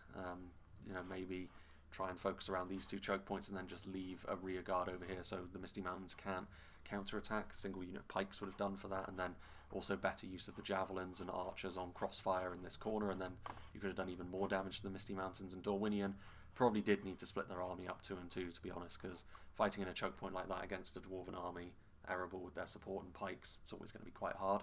S1: You know, maybe try and focus around these 2 choke points and then just leave a rear guard over here so the Misty Mountains can counterattack. Single unit pikes would have done for that, and then also better use of the javelins and archers on crossfire in this corner, and then you could have done even more damage to the Misty Mountains. And Dorwinion probably did need to split their army up 2 and 2, to be honest, because fighting in a choke point like that against a Dwarven army, Erebor with their support and pikes, it's always going to be quite hard.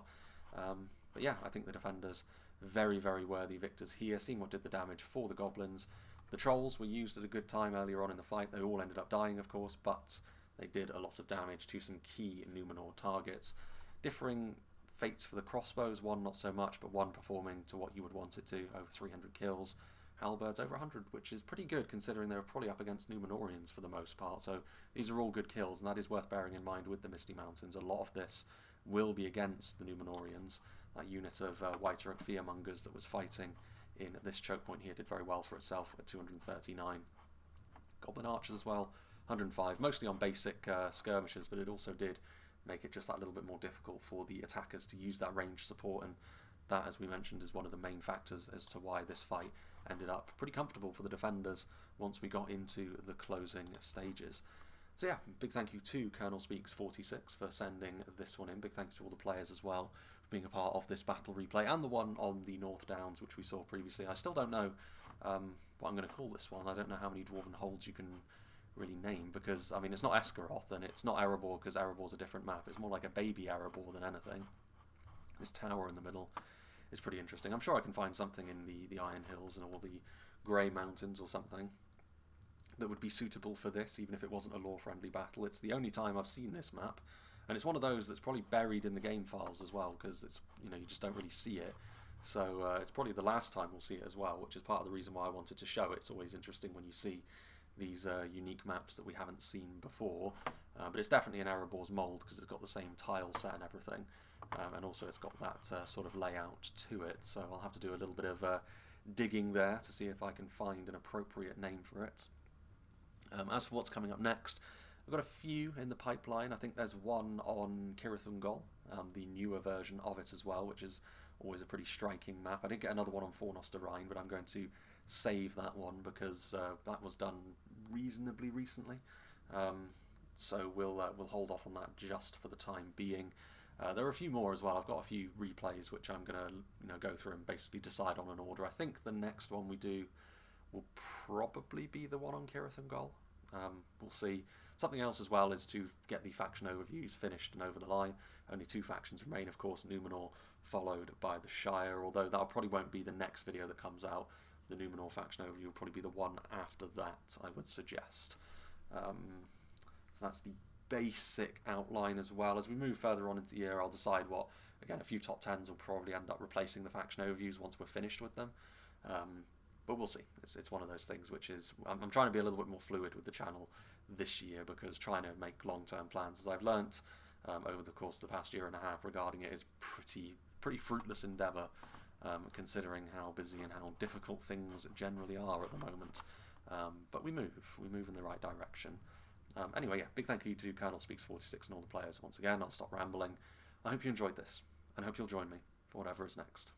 S1: But yeah, I think the defenders, very, very worthy victors here. Seeing what did the damage for the goblins. The trolls were used at a good time earlier on in the fight. They all ended up dying, of course, but they did a lot of damage to some key Numenor targets. Differing fates for the crossbows, one not so much, but one performing to what you would want it to, over 300 kills. Halberds over 100, which is pretty good considering they were probably up against Numenorians for the most part. So these are all good kills, and that is worth bearing in mind with the Misty Mountains. A lot of this will be against the Numenorians. That unit of Whiter Fearmongers that was fighting in this choke point here did very well for itself at 239. Goblin Archers as well, 105, mostly on basic skirmishes, but it also did make it just that little bit more difficult for the attackers to use that range support, and that, as we mentioned, is one of the main factors as to why this fight ended up pretty comfortable for the defenders once we got into the closing stages. So yeah, big thank you to Colonel Speaks 46 for sending this one in. Big thank you to all the players as well for being a part of this battle replay and the one on the North Downs, which we saw previously. I still don't know what I'm going to call this one. I don't know how many Dwarven holds you can really name, because I mean, it's not Esgaroth and it's not Erebor, because Erebor's a different map. It's more like a baby Erebor than anything. This tower in the middle is pretty interesting. I'm sure I can find something in the Iron Hills and all the Grey Mountains or something that would be suitable for this, even if it wasn't a lore-friendly battle. It's the only time I've seen this map, and it's one of those that's probably buried in the game files as well, because it's, you know, you just don't really see it. So it's probably the last time we'll see it as well, which is part of the reason why I wanted to show it. It's always interesting when you see these unique maps that we haven't seen before, but it's definitely in Erebor's mould because it's got the same tile set and everything, and also it's got that sort of layout to it. So I'll have to do a little bit of digging there to see if I can find an appropriate name for it. As for what's coming up next, I've got a few in the pipeline. I think there's one on Cirith-Ungol, the newer version of it as well, which is always a pretty striking map. I did get another one on Fornost Rhine, but I'm going to save that one because that was done reasonably recently. So we'll hold off on that just for the time being. There are a few more as well. I've got a few replays which I'm going to go through and basically decide on an order. I think the next one we do will probably be the one on Cirith-Ungol. We'll see. Something else as well is to get the faction overviews finished and over the line. Only 2 factions remain, of course, Numenor followed by the Shire, although that probably won't be the next video that comes out. The Numenor faction overview will probably be the one after that, I would suggest. So that's the basic outline as well. As we move further on into the year, I'll decide what, again, a few top 10s will probably end up replacing the faction overviews once we're finished with them. But we'll see. It's one of those things which is, I'm trying to be a little bit more fluid with the channel this year, because trying to make long-term plans, as I've learnt over the course of the past year and a half regarding it, is pretty fruitless endeavour, considering how busy and how difficult things generally are at the moment. But we move in the right direction. Anyway, yeah, big thank you to Colonel Speaks 46 and all the players once again. I'll stop rambling. I hope you enjoyed this, and I hope you'll join me for whatever is next.